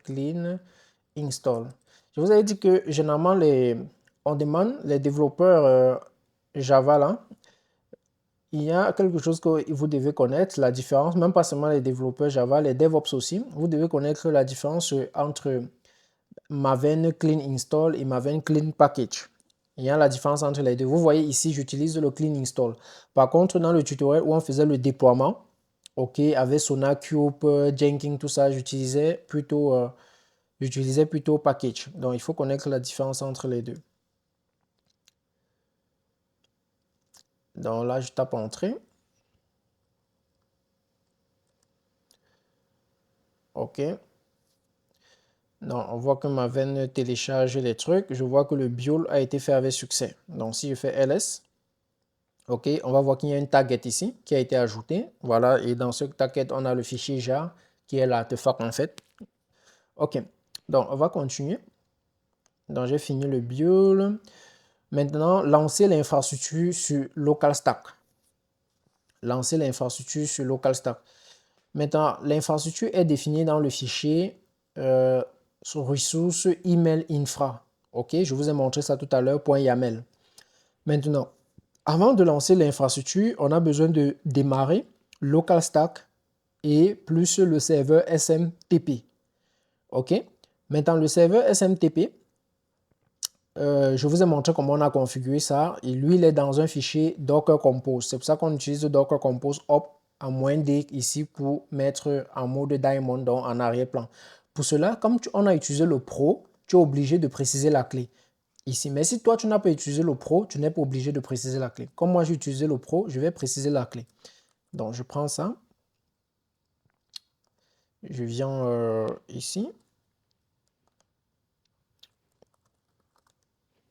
clean install. Je vous avais dit que généralement, on demande les développeurs Java là. Il y a quelque chose que vous devez connaître, la différence, même pas seulement les développeurs Java, les DevOps aussi. Vous devez connaître la différence entre Maven Clean Install et Maven Clean Package. Il y a la différence entre les deux. Vous voyez ici, j'utilise le Clean Install. Par contre, dans le tutoriel où on faisait le déploiement, ok, avec SonarQube, Jenkins, tout ça, j'utilisais plutôt Package. Donc, il faut connaître la différence entre les deux. Donc là, je tape Entrée. OK. Donc, on voit que Maven télécharge les trucs. Je vois que le build a été fait avec succès. Donc, si je fais ls, OK, on va voir qu'il y a une target ici qui a été ajoutée. Voilà, et dans ce target, on a le fichier jar qui est l'artefact en fait. OK, donc on va continuer. Donc, j'ai fini le build. Maintenant, lancer l'infrastructure sur local stack. Lancer l'infrastructure sur local stack. Maintenant, l'infrastructure est définie dans le fichier sur ressources email infra. OK, je vous ai montré ça tout à l'heure, .yaml. Maintenant, avant de lancer l'infrastructure, on a besoin de démarrer local stack et plus le serveur SMTP. OK, maintenant le serveur SMTP, je vous ai montré comment on a configuré ça. Et lui, il est dans un fichier Docker Compose. C'est pour ça qu'on utilise Docker Compose Op à -D ici pour mettre en mode Diamond, donc en arrière-plan. Pour cela, comme on a utilisé le Pro, tu es obligé de préciser la clé ici. Mais si toi, tu n'as pas utilisé le Pro, tu n'es pas obligé de préciser la clé. Comme moi, j'ai utilisé le Pro, je vais préciser la clé. Donc, je prends ça. Je viens ici.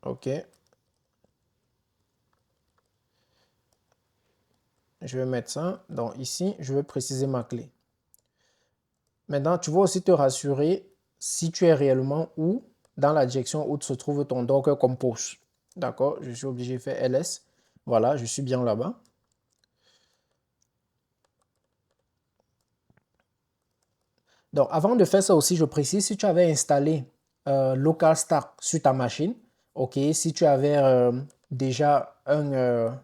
OK. Je vais mettre ça. Donc, ici, je vais préciser ma clé. Maintenant, tu vas aussi te rassurer si tu es réellement où, dans la direction où se trouve ton Docker Compose. D'accord? Je suis obligé de faire ls. Voilà, je suis bien là-bas. Donc, avant de faire ça aussi, je précise, si tu avais installé Local Stack sur ta machine, OK, si tu avais déjà un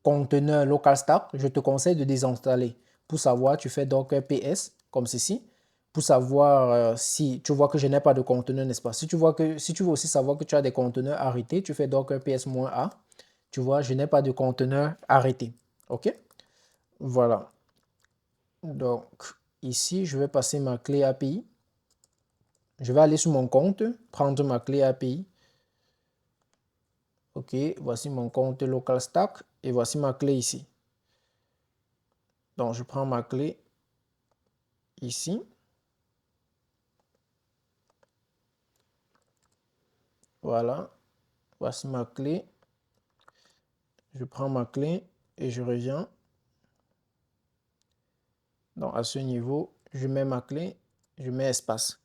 conteneur Local Stack, je te conseille de désinstaller. Pour savoir, tu fais Docker PS, comme ceci, pour savoir si tu vois que je n'ai pas de conteneur, n'est-ce pas? Si tu veux aussi savoir que tu as des conteneurs arrêtés, tu fais Docker PS-A. Tu vois, je n'ai pas de conteneur arrêté. OK? Voilà. Donc, ici, je vais passer ma clé API. Je vais aller sur mon compte, prendre ma clé API. OK, voici mon compte Local Stack et voici ma clé ici. Donc, je prends ma clé ici. Voilà, voici ma clé. Je prends ma clé et je reviens. Donc, à ce niveau, je mets ma clé, je mets espace.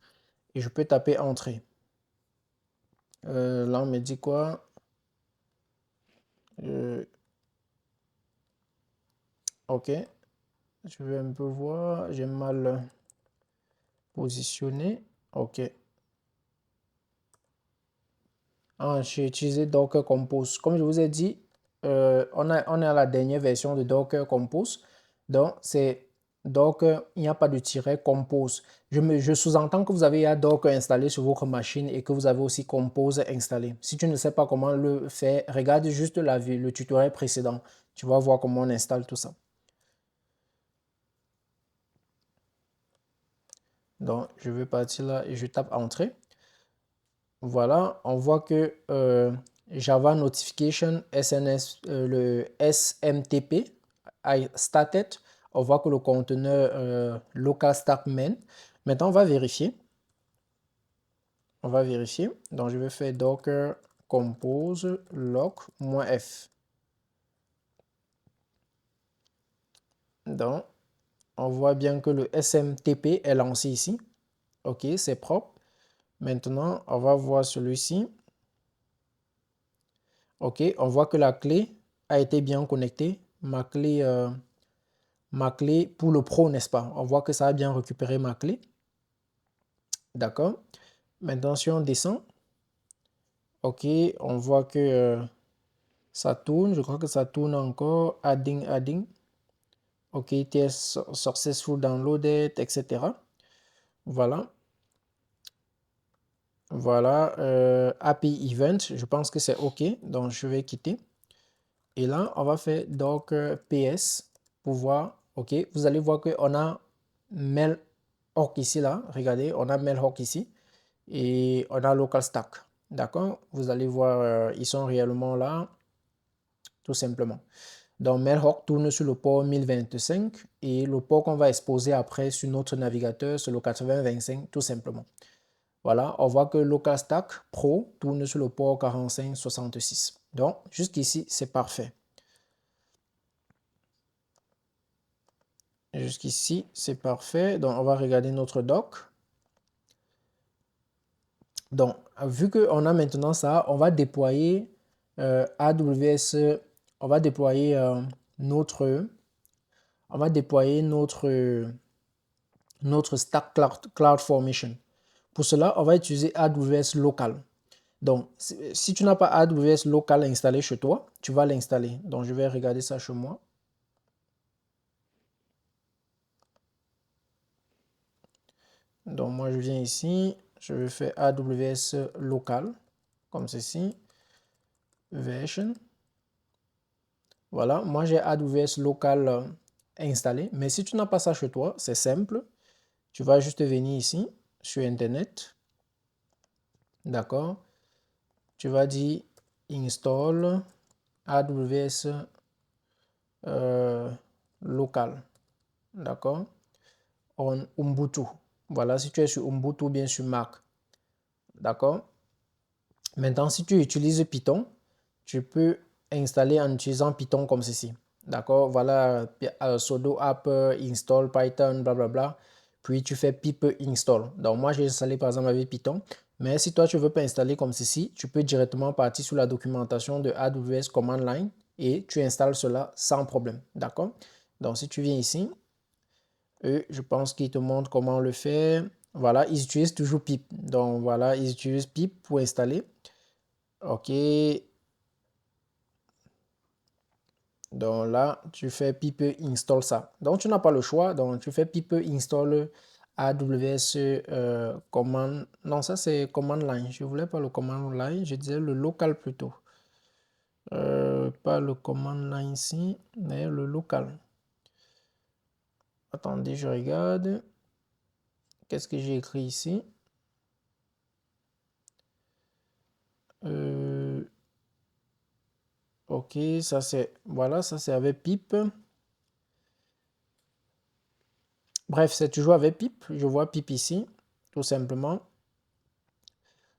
Et je peux taper entrée. Là, on me dit quoi? OK. Je vais un peu voir. J'ai mal positionné. OK. Ah, j'ai utilisé Docker Compose. Comme je vous ai dit, on est à la dernière version de Docker Compose. Donc, c'est Docker, il n'y a pas de tiret Compose. Je sous-entends que vous avez ya Docker installé sur votre machine et que vous avez aussi Compose installé. Si tu ne sais pas comment le faire, regarde juste le tutoriel précédent. Tu vas voir comment on installe tout ça. Donc, je vais partir là et je tape Entrée. Voilà, on voit que Java Notification SNS, le SMTP a started. On voit que le conteneur local stack main. Maintenant, on va vérifier. On va vérifier. Donc, je vais faire docker compose lock-f. Donc, on voit bien que le SMTP est lancé ici. OK, c'est propre. Maintenant, on va voir celui-ci. OK, on voit que la clé a été bien connectée. Ma clé pour le Pro, n'est-ce pas? On voit que ça a bien récupéré ma clé. D'accord. Maintenant, si on descend, OK, on voit que ça tourne. Je crois que ça tourne encore. Adding. OK, test successful downloaded, etc. Voilà. Voilà. API event, je pense que c'est OK. Donc, je vais quitter. Et là, on va faire docker ps pour voir. OK, vous allez voir qu'on a mailhook ici, là. Regardez, on a mailhook ici. Et on a local stack. D'accord? Vous allez voir, ils sont réellement là, tout simplement. Donc, mailhook tourne sur le port 1025 et le port qu'on va exposer après sur notre navigateur, c'est le 8025, tout simplement. Voilà, on voit que local stack pro tourne sur le port 4566. Donc, jusqu'ici, c'est parfait. Jusqu'ici, c'est parfait. Donc, on va regarder notre doc. Donc, vu qu'on a maintenant ça, on va déployer AWS, on va déployer notre notre stack CloudFormation. Pour cela, on va utiliser AWS Local. Donc, si tu n'as pas AWS Local installé chez toi, tu vas l'installer. Donc, je vais regarder ça chez moi. Donc, moi, je viens ici. Je vais faire AWS Local, comme ceci. Version. Voilà, moi, j'ai AWS Local installé. Mais si tu n'as pas ça chez toi, c'est simple. Tu vas juste venir ici, sur Internet. D'accord. Tu vas dire install AWS local. D'accord. On Ubuntu. Voilà, si tu es sur Ubuntu ou bien sur Mac. D'accord. Maintenant, si tu utilises Python, tu peux installer en utilisant Python comme ceci. D'accord. Voilà, sudo app install Python, blablabla. Puis tu fais pip install. Donc, moi, j'ai installé par exemple avec Python. Mais si toi, tu ne veux pas installer comme ceci, tu peux directement partir sur la documentation de AWS Command Line et tu installes cela sans problème. D'accord. Donc, si tu viens ici, je pense qu'ils te montrent comment le faire. Voilà, ils utilisent toujours pip. Donc, voilà, ils utilisent pip pour installer. OK. Donc là, tu fais pip install ça. Donc, tu n'as pas le choix. Donc, tu fais pip install AWS command. Non, ça c'est command line. Je voulais pas le command line. Je disais le local plutôt. Pas le command line ici, mais le local. Attendez, je regarde. Qu'est-ce que j'ai écrit ici? Ok, ça c'est, voilà, ça c'est avec pip. Bref, c'est toujours avec pip. Je vois pip ici, tout simplement.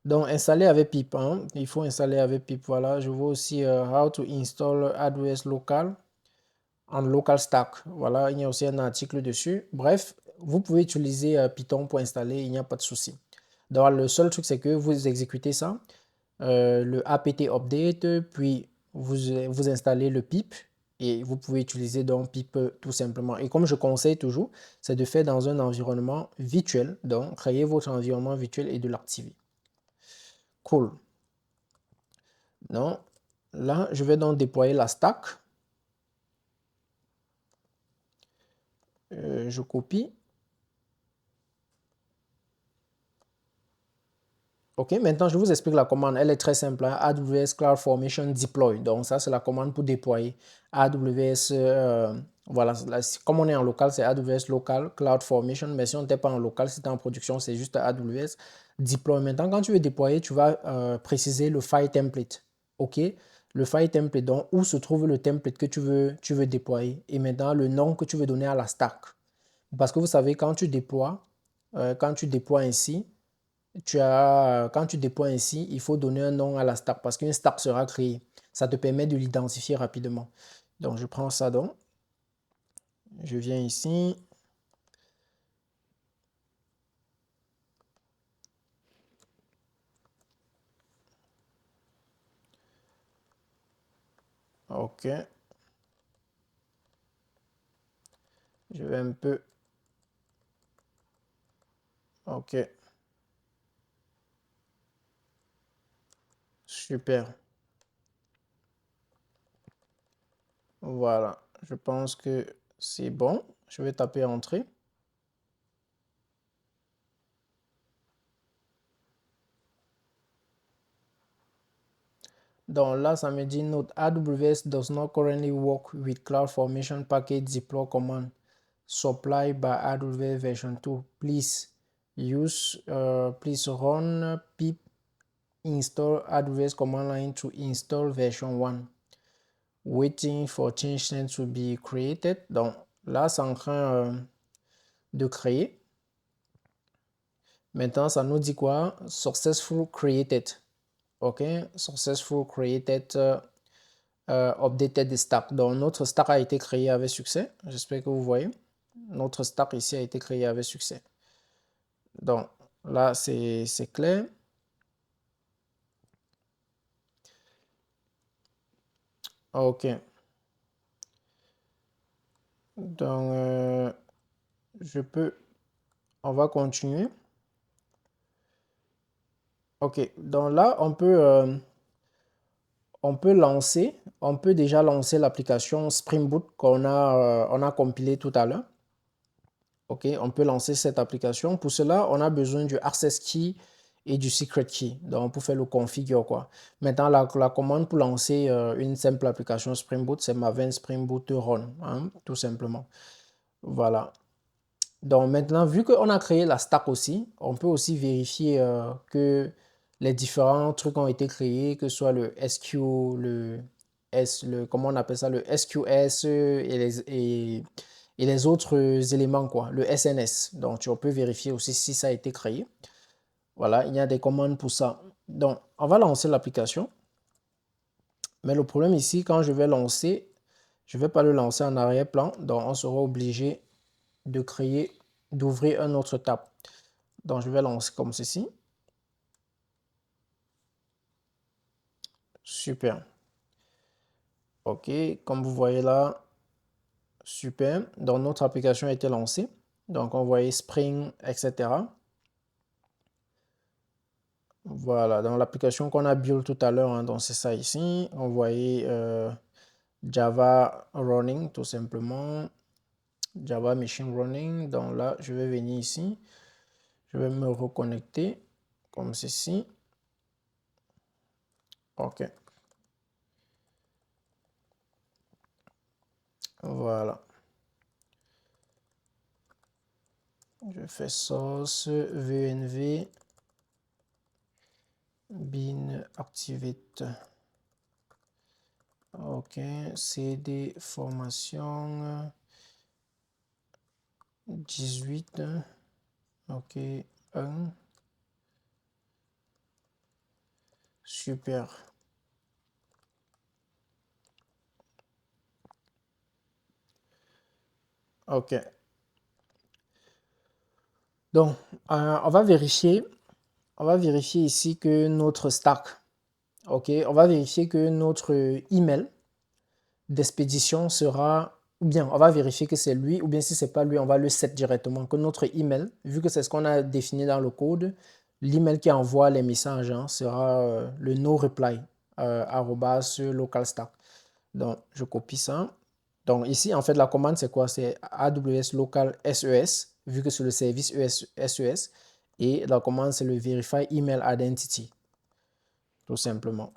Donc, installer avec pip, hein. Il faut installer avec pip. Voilà, je vois aussi how to install AWS local en local stack. Voilà, il y a aussi un article dessus. Bref, vous pouvez utiliser Python pour installer, il n'y a pas de souci. Donc, le seul truc, c'est que vous exécutez ça, le apt update, puis vous installez le pip et vous pouvez utiliser donc pip tout simplement. Et comme je conseille toujours, c'est de faire dans un environnement virtuel. Donc, créer votre environnement virtuel et de l'activer. Cool. Non. Là, je vais donc déployer la stack. Je copie. OK, maintenant je vous explique la commande. Elle est très simple, hein. AWS CloudFormation Deploy. Donc ça, c'est la commande pour déployer. AWS, voilà, là, comme on est en local, c'est AWS Local CloudFormation. Mais si on n'était pas en local, si tu es en production, c'est juste AWS Deploy. Maintenant, quand tu veux déployer, tu vas préciser le file template. OK, le file template, donc où se trouve le template que tu veux déployer. Et maintenant, le nom que tu veux donner à la stack. Parce que vous savez, quand tu déploies ainsi, quand tu déploies ainsi, il faut donner un nom à la stack parce qu'une stack sera créée. Ça te permet de l'identifier rapidement. Donc, je prends ça donc. Je viens ici. OK. Je vais un peu. OK. Super. Voilà. Je pense que c'est bon. Je vais taper entrée. Donc là, ça me dit note AWS does not currently work with CloudFormation package deploy command supplied by AWS version 2. Please run pip install AWS command line to install version 1. Waiting for change set to be created. Donc là, c'est en train de créer. Maintenant, ça nous dit quoi? Successful created. OK, successful created updated stack. Donc notre stack a été créé avec succès. J'espère que vous voyez. Notre stack ici a été créé avec succès. Donc là, c'est clair. OK. Donc, je peux On va continuer. OK. Donc là, on peut déjà lancer l'application Spring Boot on a compilé tout à l'heure. OK, on peut lancer cette application. Pour cela, on a besoin du access key et du secret key. Donc, pour faire le configure, quoi. Maintenant, la commande pour lancer une simple application Spring Boot, c'est maven Spring Boot run, hein, tout simplement. Voilà. Donc, maintenant, vu qu'on a créé la stack aussi, on peut aussi vérifier que les différents trucs ont été créés, que ce soit le SQ, comment on appelle ça, le SQS et les autres éléments, quoi, le SNS. Donc, tu peux vérifier aussi si ça a été créé. Voilà, il y a des commandes pour ça. Donc, on va lancer l'application. Mais le problème ici, quand je vais lancer, je ne vais pas le lancer en arrière-plan. Donc, on sera obligé de d'ouvrir un autre tab. Donc, je vais lancer comme ceci. Super. OK, comme vous voyez là, super. Donc, notre application a été lancée. Donc, on voyait Spring, etc. Voilà, dans l'application qu'on a build tout à l'heure, hein, donc c'est ça ici. On voyait Java Running, tout simplement. Java Machine Running. Donc là, je vais venir ici. Je vais me reconnecter comme ceci. OK. Voilà. Je fais source VNV bin activate. OK. CD formation 18. OK. 1. Super. OK. Donc, on va vérifier ici que notre stack, OK, on va vérifier que notre email d'expédition sera, ou bien on va vérifier que c'est lui, ou bien si c'est pas lui, on va le set directement, que notre email, vu que c'est ce qu'on a défini dans le code, l'email qui envoie les messages hein, sera le no reply local stack. Donc, je copie ça. Donc, ici, en fait, la commande, c'est quoi? C'est AWS local SES, vu que c'est le service SES. Et la commande, c'est le verify email identity, tout simplement.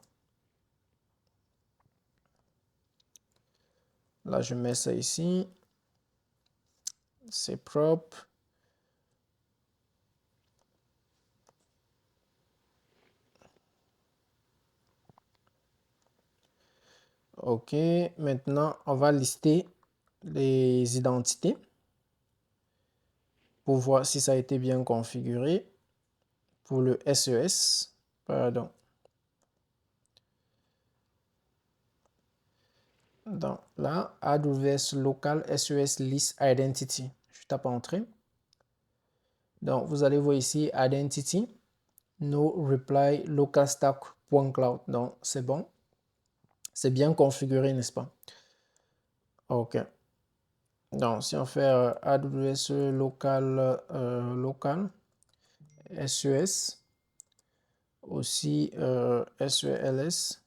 Là, je mets ça ici. C'est propre. OK. Maintenant, on va lister les identités pour voir si ça a été bien configuré. Pour le SES, pardon. Donc là, AWS local SES list identity. Je tape entrée. Donc, vous allez voir ici identity, no reply local stack.cloud. Donc, c'est bon. C'est bien configuré, n'est-ce pas? OK. Donc, si on fait AWS local SES, aussi SELS,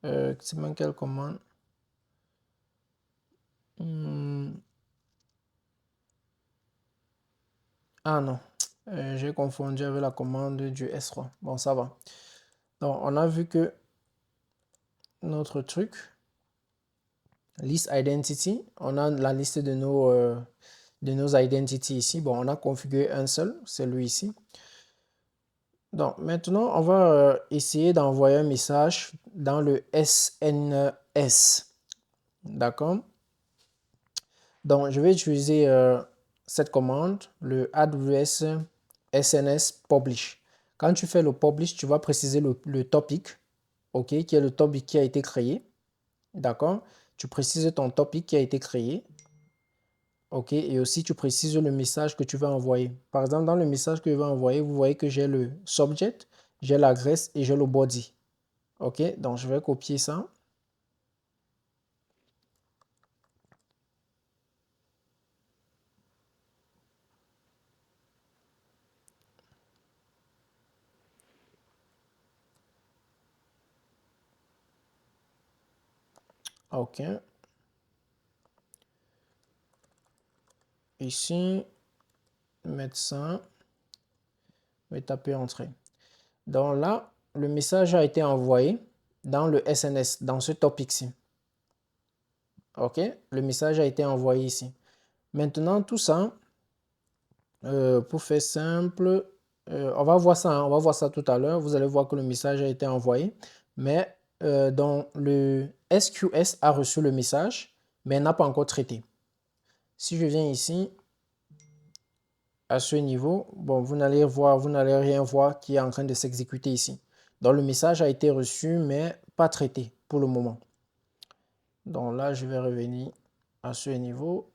c'est même quelle commande? Ah non, j'ai confondu avec la commande du S3. Bon, ça va. Donc, on a vu que notre truc, list identity, on a la liste de nos identities ici. Bon, on a configuré un seul, celui ici. Donc, maintenant, on va essayer d'envoyer un message dans le SNS. D'accord? Donc, je vais utiliser cette commande, le AWS SNS publish. Quand tu fais le publish, tu vas préciser le topic, OK, qui est le topic qui a été créé. D'accord? Tu précises ton topic qui a été créé. OK, et aussi tu précises le message que tu vas envoyer. Par exemple, dans le message que je vais envoyer, vous voyez que j'ai le subject, j'ai l'adresse et j'ai le body. OK, donc je vais copier ça. OK. Ici, médecin, je vais taper entrée. Donc là, le message a été envoyé dans le SNS, dans ce topic-ci. OK, le message a été envoyé ici. Maintenant, tout ça, pour faire simple, on va voir ça, hein, on va voir ça tout à l'heure. Vous allez voir que le message a été envoyé, mais donc le SQS a reçu le message, mais n'a pas encore traité. Si je viens ici, à ce niveau, bon, vous n'allez rien voir qui est en train de s'exécuter ici. Donc le message a été reçu, mais pas traité pour le moment. Donc là, je vais revenir à ce niveau.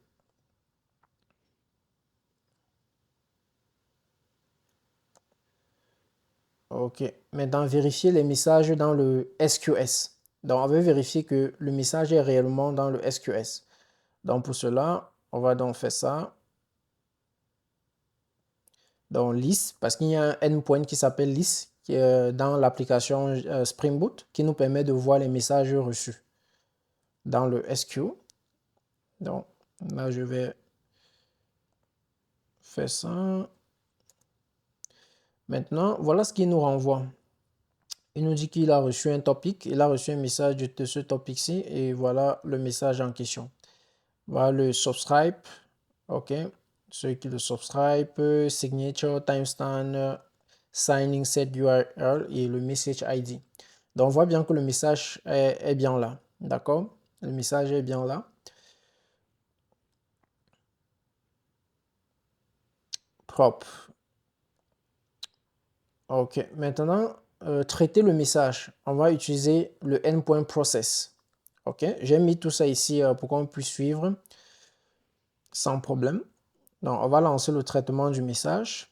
OK. Maintenant, vérifier les messages dans le SQS. Donc, on veut vérifier que le message est réellement dans le SQS. Donc, pour cela, on va donc faire ça. Dans list, parce qu'il y a un endpoint qui s'appelle list qui est dans l'application Spring Boot qui nous permet de voir les messages reçus dans le SQ. Donc, là, je vais faire ça. Maintenant, voilà ce qu'il nous renvoie. Il nous dit qu'il a reçu un topic, il a reçu un message de ce topic-ci et voilà le message en question. Voilà le subscribe, ok, ceux qui le subscribe, signature, timestamp, signing set URL et le message ID. Donc on voit bien que le message est bien là, d'accord? Le message est bien là. Propre. Ok, maintenant, traiter le message. On va utiliser le endpoint process. Ok, j'ai mis tout ça ici pour qu'on puisse suivre sans problème. Donc, on va lancer le traitement du message.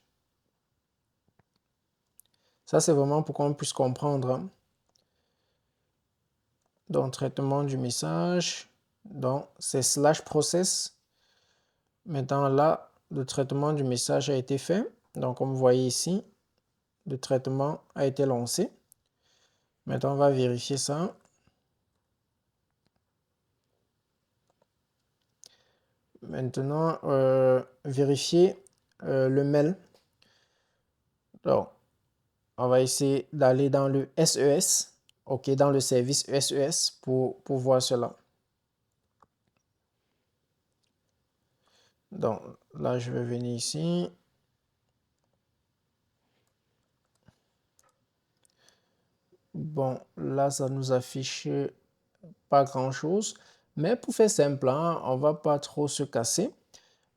Ça, c'est vraiment pour qu'on puisse comprendre. Hein. Donc, traitement du message. Donc, c'est /process. Maintenant, là, le traitement du message a été fait. Donc, comme vous voyez ici, le traitement a été lancé. Maintenant, on va vérifier ça. Maintenant, vérifier le mail. Donc, on va essayer d'aller dans le SES, ok, dans le service SES pour voir cela. Donc, là, je vais venir ici. Bon, là, ça nous affiche pas grand-chose. Mais pour faire simple, hein, on va pas trop se casser.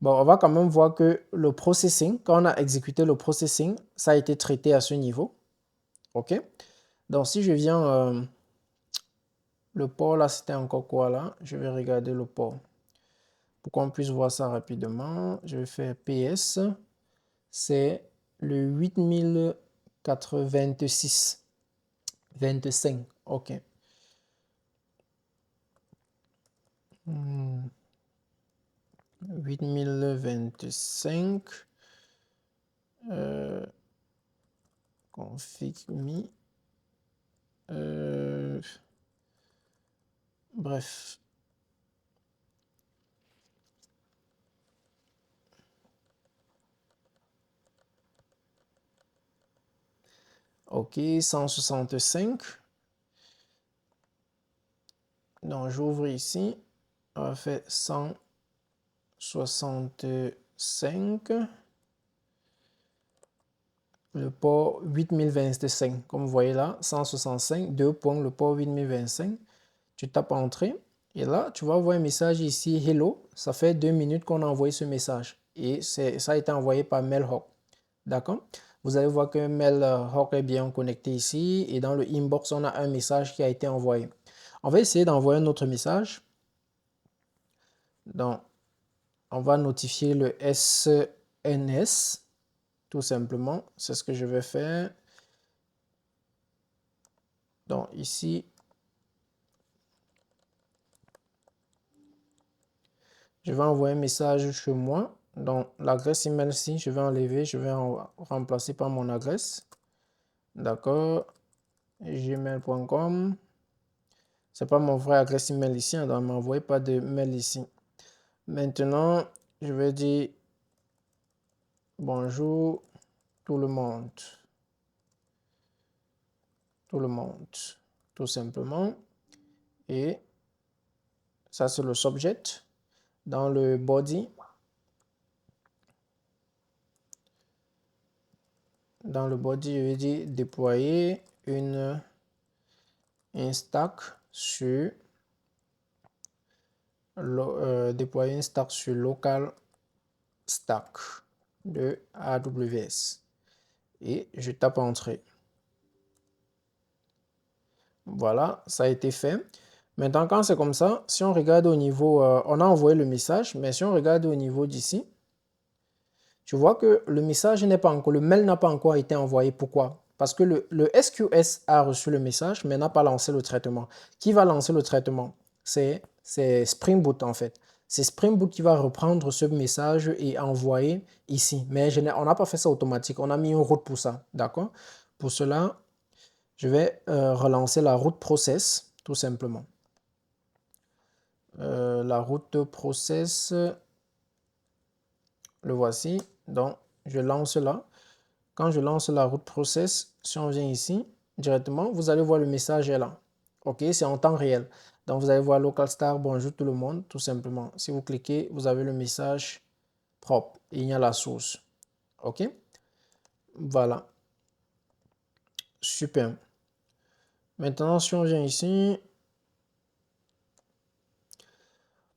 Bon, on va quand même voir que le processing, quand on a exécuté le processing, ça a été traité à ce niveau. OK? Donc, si je viens, le port là, c'était encore quoi là? Je vais regarder le port. Pour qu'on puisse voir ça rapidement, je vais faire PS. C'est le 8086. 25. OK. 8025. Config me. Bref. OK, 165. Donc, j'ouvre ici. On va faire 165. Le port 8025. Comme vous voyez là, 165, 2 points, le port 8025. Tu tapes entrée. Et là, tu vas voir un message ici, hello. Ça fait 2 minutes qu'on a envoyé ce message. Et ça a été envoyé par Mailhawk. D'accord? Vous allez voir que Mailhawk est bien connecté ici. Et dans le inbox, on a un message qui a été envoyé. On va essayer d'envoyer un autre message. Donc, on va notifier le SNS. Tout simplement, c'est ce que je vais faire. Donc, ici, je vais envoyer un message chez moi. Donc, l'adresse email ici, je vais enlever, je vais remplacer par mon adresse. D'accord. Gmail.com. C'est pas mon vrai adresse email ici, hein, donc ne m'envoyez pas de mail ici. Maintenant, je vais dire bonjour tout le monde. Tout le monde, tout simplement. Et ça, c'est le subject. Dans le body, je vais dire déployer un stack sur local stack de AWS. Et je tape entrée. Voilà, ça a été fait. Maintenant, quand c'est comme ça, si on regarde au niveau, on a envoyé le message, mais si on regarde au niveau d'ici, tu vois que le message n'est pas encore, le mail n'a pas encore été envoyé. Pourquoi? Parce que le SQS a reçu le message, mais n'a pas lancé le traitement. Qui va lancer le traitement? C'est Spring Boot en fait. C'est Spring Boot qui va reprendre ce message et envoyer ici. Mais on n'a pas fait ça automatique. On a mis une route pour ça. D'accord? Pour cela, je vais relancer la route process, tout simplement. La route process, le voici. Donc, je lance là. Quand je lance la route process, si on vient ici, directement, vous allez voir le message est là. OK, c'est en temps réel. Donc, vous allez voir local star, bonjour tout le monde, tout simplement. Si vous cliquez, vous avez le message propre. Et il y a la source. OK? Voilà. Super. Maintenant, si on vient ici,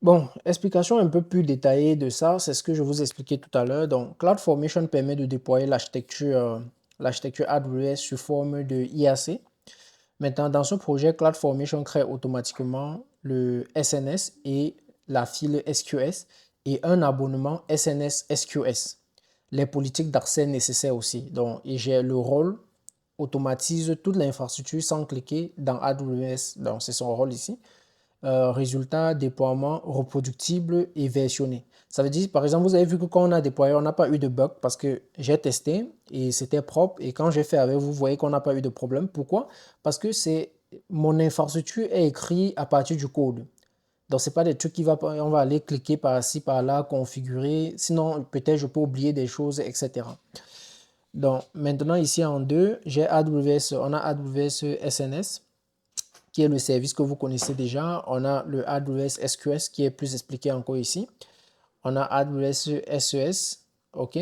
bon, explication un peu plus détaillée de ça, c'est ce que je vous expliquais tout à l'heure. Donc, CloudFormation permet de déployer l'architecture AWS sous forme de IAC. Maintenant, dans ce projet, CloudFormation crée automatiquement le SNS et la file SQS et un abonnement SNS SQS. Les politiques d'accès nécessaires aussi. Donc, j'ai le rôle automatise toute l'infrastructure sans cliquer dans AWS. Donc, c'est son rôle ici. Résultat, déploiement reproductible et versionné. Ça veut dire, par exemple, vous avez vu que quand on a déployé, on n'a pas eu de bug parce que j'ai testé et c'était propre. Et quand j'ai fait avec vous, vous voyez qu'on n'a pas eu de problème. Pourquoi? Parce que mon infrastructure est écrite à partir du code. Donc, ce n'est pas des trucs on va aller cliquer par-ci, par-là, configurer. Sinon, peut-être je peux oublier des choses, etc. Donc, maintenant, ici en deux, on a AWS SNS qui est le service que vous connaissez déjà. On a le AWS SQS qui est plus expliqué encore ici. On a AWS SES. OK.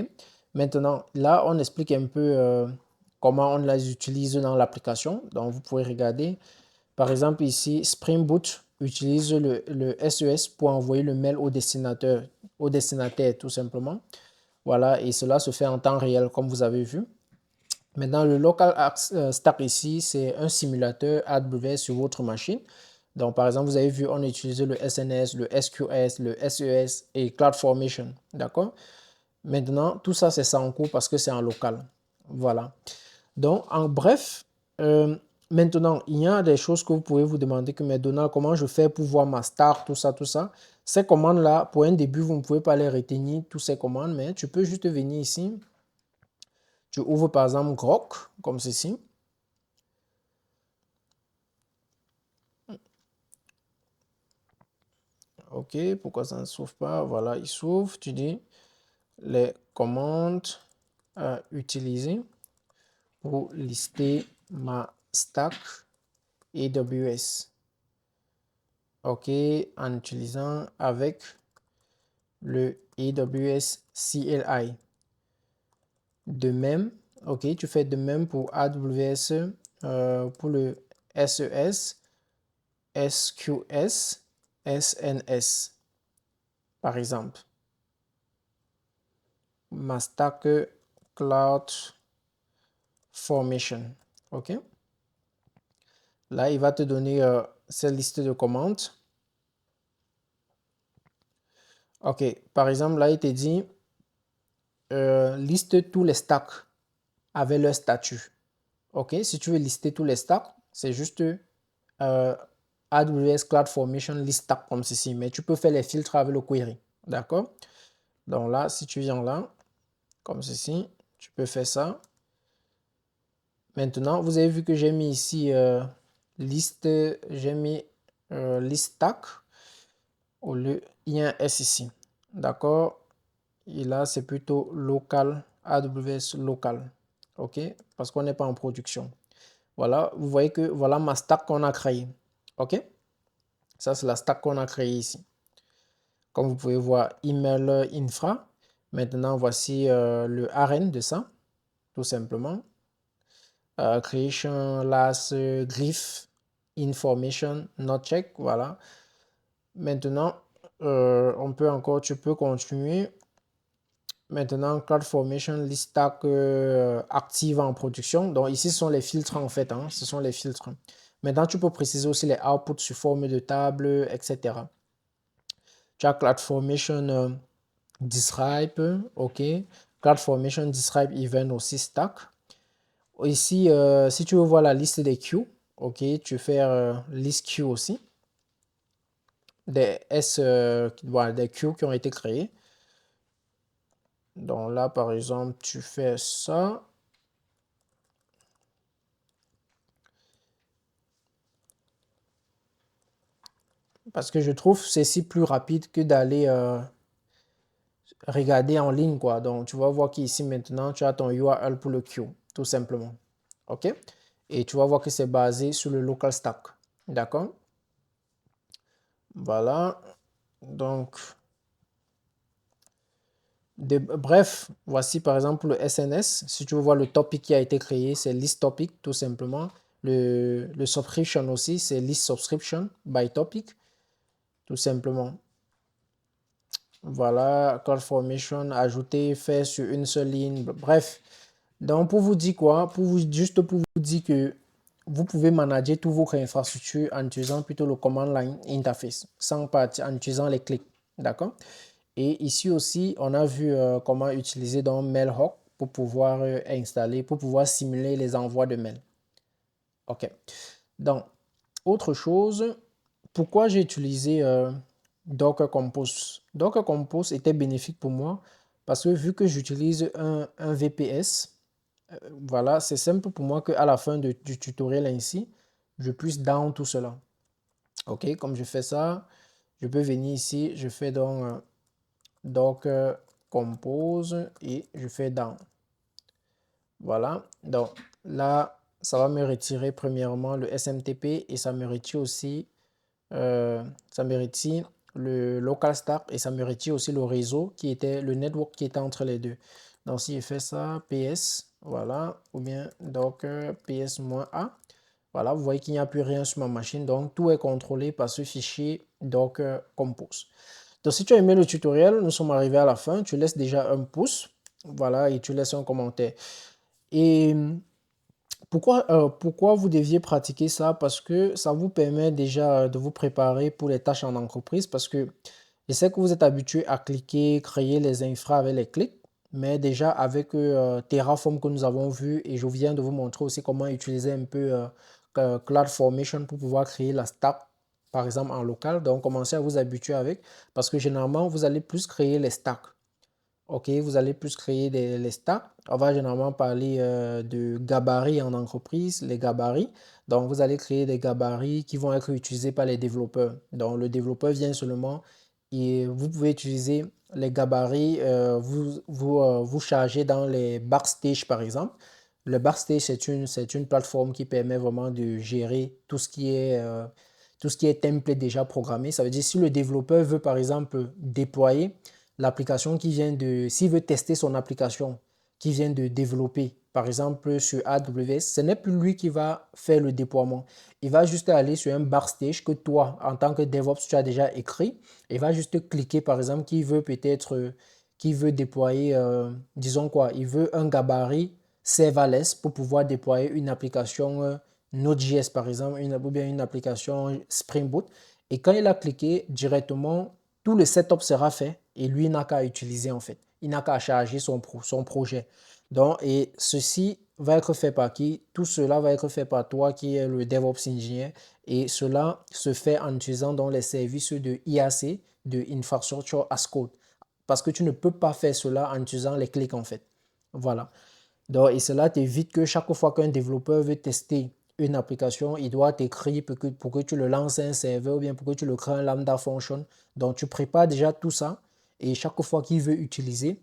Maintenant, là, on explique un peu comment on les utilise dans l'application. Donc, vous pouvez regarder. Par exemple, ici, Spring Boot utilise le SES pour envoyer le mail au destinataire tout simplement. Voilà, et cela se fait en temps réel, comme vous avez vu. Maintenant, le local stack ici, c'est un simulateur AWS sur votre machine. Donc, par exemple, vous avez vu, on a utilisé le SNS, le SQS, le SES et CloudFormation. D'accord? Maintenant, tout ça, c'est ça en cours parce que c'est en local. Voilà. Donc, en bref, maintenant, il y a des choses que vous pouvez vous demander que, mais Donald, comment je fais pour voir ma star, tout ça, tout ça. Ces commandes-là, pour un début, vous ne pouvez pas les retenir, toutes ces commandes, mais tu peux juste venir ici. Tu ouvres par exemple Grok, comme ceci. OK, pourquoi ça ne s'ouvre pas? Voilà, il s'ouvre. Tu dis les commandes à utiliser pour lister ma stack AWS. OK, en utilisant avec le AWS CLI. De même, OK, tu fais de même pour AWS, pour le SES, SQS, SNS, par exemple. Ma stack Cloud Formation. OK. Là, il va te donner cette liste de commandes. OK. Par exemple, là, il te dit liste tous les stacks avec leur statut. OK. Si tu veux lister tous les stacks, c'est juste AWS Cloud Formation list stack comme ceci. Mais tu peux faire les filtres avec le query. D'accord? Donc là, si tu viens là, comme ceci, tu peux faire ça. Maintenant, vous avez vu que j'ai mis ici liste, j'ai mis list stack, au lieu, il y a un S ici. D'accord? Et là, c'est plutôt local, AWS local. OK? Parce qu'on n'est pas en production. Voilà, vous voyez que voilà ma stack qu'on a créée. OK? Ça, c'est la stack qu'on a créée ici. Comme vous pouvez voir, email infra. Maintenant, voici le ARN de ça, tout simplement. Creation, last, grief, information, not check. Voilà. Maintenant, tu peux continuer. Maintenant, CloudFormation, list stack active en production. Donc ici, ce sont les filtres en fait. Hein, ce sont les filtres. Maintenant, tu peux préciser aussi les outputs sous forme de table, etc. Tu as CloudFormation describe, ok. CloudFormation describe event aussi stack. Ici, si tu veux voir la liste des queues, ok, tu fais list queue aussi. Des voilà, des queues qui ont été créées. Donc là, par exemple, tu fais ça. Parce que je trouve ceci plus rapide que d'aller regarder en ligne, quoi. Donc, tu vas voir qu'ici, maintenant, tu as ton URL pour le queue, tout simplement. OK? Et tu vas voir que c'est basé sur le local stack. D'accord? Voilà. Donc, bref, voici par exemple le SNS. Si tu veux voir le topic qui a été créé, c'est list topic, tout simplement. Le subscription aussi, c'est list subscription by topic, tout simplement. Voilà, call formation, ajouter, fait sur une seule ligne. Bref, donc pour vous dire quoi? Juste pour vous dire que vous pouvez manager toutes vos infrastructures en utilisant plutôt le command line interface, sans partir en utilisant les clics. D'accord? Et ici aussi, on a vu comment utiliser dans Mailhawk pour pouvoir installer, pour pouvoir simuler les envois de mails. OK. Donc, autre chose, pourquoi j'ai utilisé Docker Compose? Docker Compose était bénéfique pour moi parce que vu que j'utilise un VPS, voilà, c'est simple pour moi qu'à la fin du tutoriel ainsi, je puisse down tout cela. OK, comme je fais ça, je peux venir ici, je fais donc Docker Compose et je fais down. Voilà, donc là, ça va me retirer premièrement le SMTP et ça me retire aussi, ça me retire le local stack et ça me retire aussi le réseau qui était, le network qui était entre les deux. Donc si je fais ça, PS, voilà, ou bien docker ps-a, voilà, vous voyez qu'il n'y a plus rien sur ma machine, donc tout est contrôlé par ce fichier Docker Compose. Donc si tu as aimé le tutoriel, nous sommes arrivés à la fin, tu laisses déjà un pouce, voilà, et tu laisses un commentaire. Et pourquoi vous deviez pratiquer ça? Parce que ça vous permet déjà de vous préparer pour les tâches en entreprise. Parce que je sais que vous êtes habitué à cliquer, créer les infras avec les clics. Mais déjà avec Terraform que nous avons vu, et je viens de vous montrer aussi comment utiliser un peu CloudFormation pour pouvoir créer la stack, par exemple en local. Donc commencez à vous habituer avec. Parce que généralement, vous allez plus créer les stacks. Ok, vous allez plus créer les stacks. On va généralement parler de gabarits en entreprise, les gabarits. Donc, vous allez créer des gabarits qui vont être utilisés par les développeurs. Donc, le développeur vient seulement et vous pouvez utiliser les gabarits, vous chargez dans les Backstage par exemple. Le Backstage, c'est une plateforme qui permet vraiment de gérer tout ce qui est template déjà programmé. Ça veut dire si le développeur veut par exemple déployer l'application s'il veut tester son application qui vient de développer, par exemple sur AWS, ce n'est plus lui qui va faire le déploiement. Il va juste aller sur un backstage que toi, en tant que DevOps, tu as déjà écrit. Il va juste cliquer, par exemple, qui veut déployer, disons quoi, il veut un gabarit serverless pour pouvoir déployer une application Node.js, par exemple, ou bien une application Spring Boot. Et quand il a cliqué directement, tout le setup sera fait et lui n'a qu'à utiliser en fait. Il n'a qu'à charger son projet. Donc, et ceci va être fait par qui? Tout cela va être fait par toi qui est le DevOps Engineer et cela se fait en utilisant dans les services de IAC, de Infrastructure as Code. Parce que tu ne peux pas faire cela en utilisant les clics en fait. Voilà. Donc, et cela t'évite que chaque fois qu'un développeur veut tester une application, il doit t'écrire pour que tu le lances un serveur ou bien pour que tu le crées un lambda function. Donc, tu prépares déjà tout ça et chaque fois qu'il veut utiliser,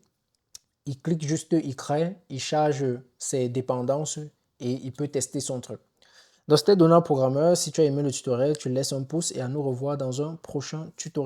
il clique juste, il crée, il charge ses dépendances et il peut tester son truc. Donc, c'était Donald Programmeur. Si tu as aimé le tutoriel, tu laisses un pouce et à nous revoir dans un prochain tutoriel.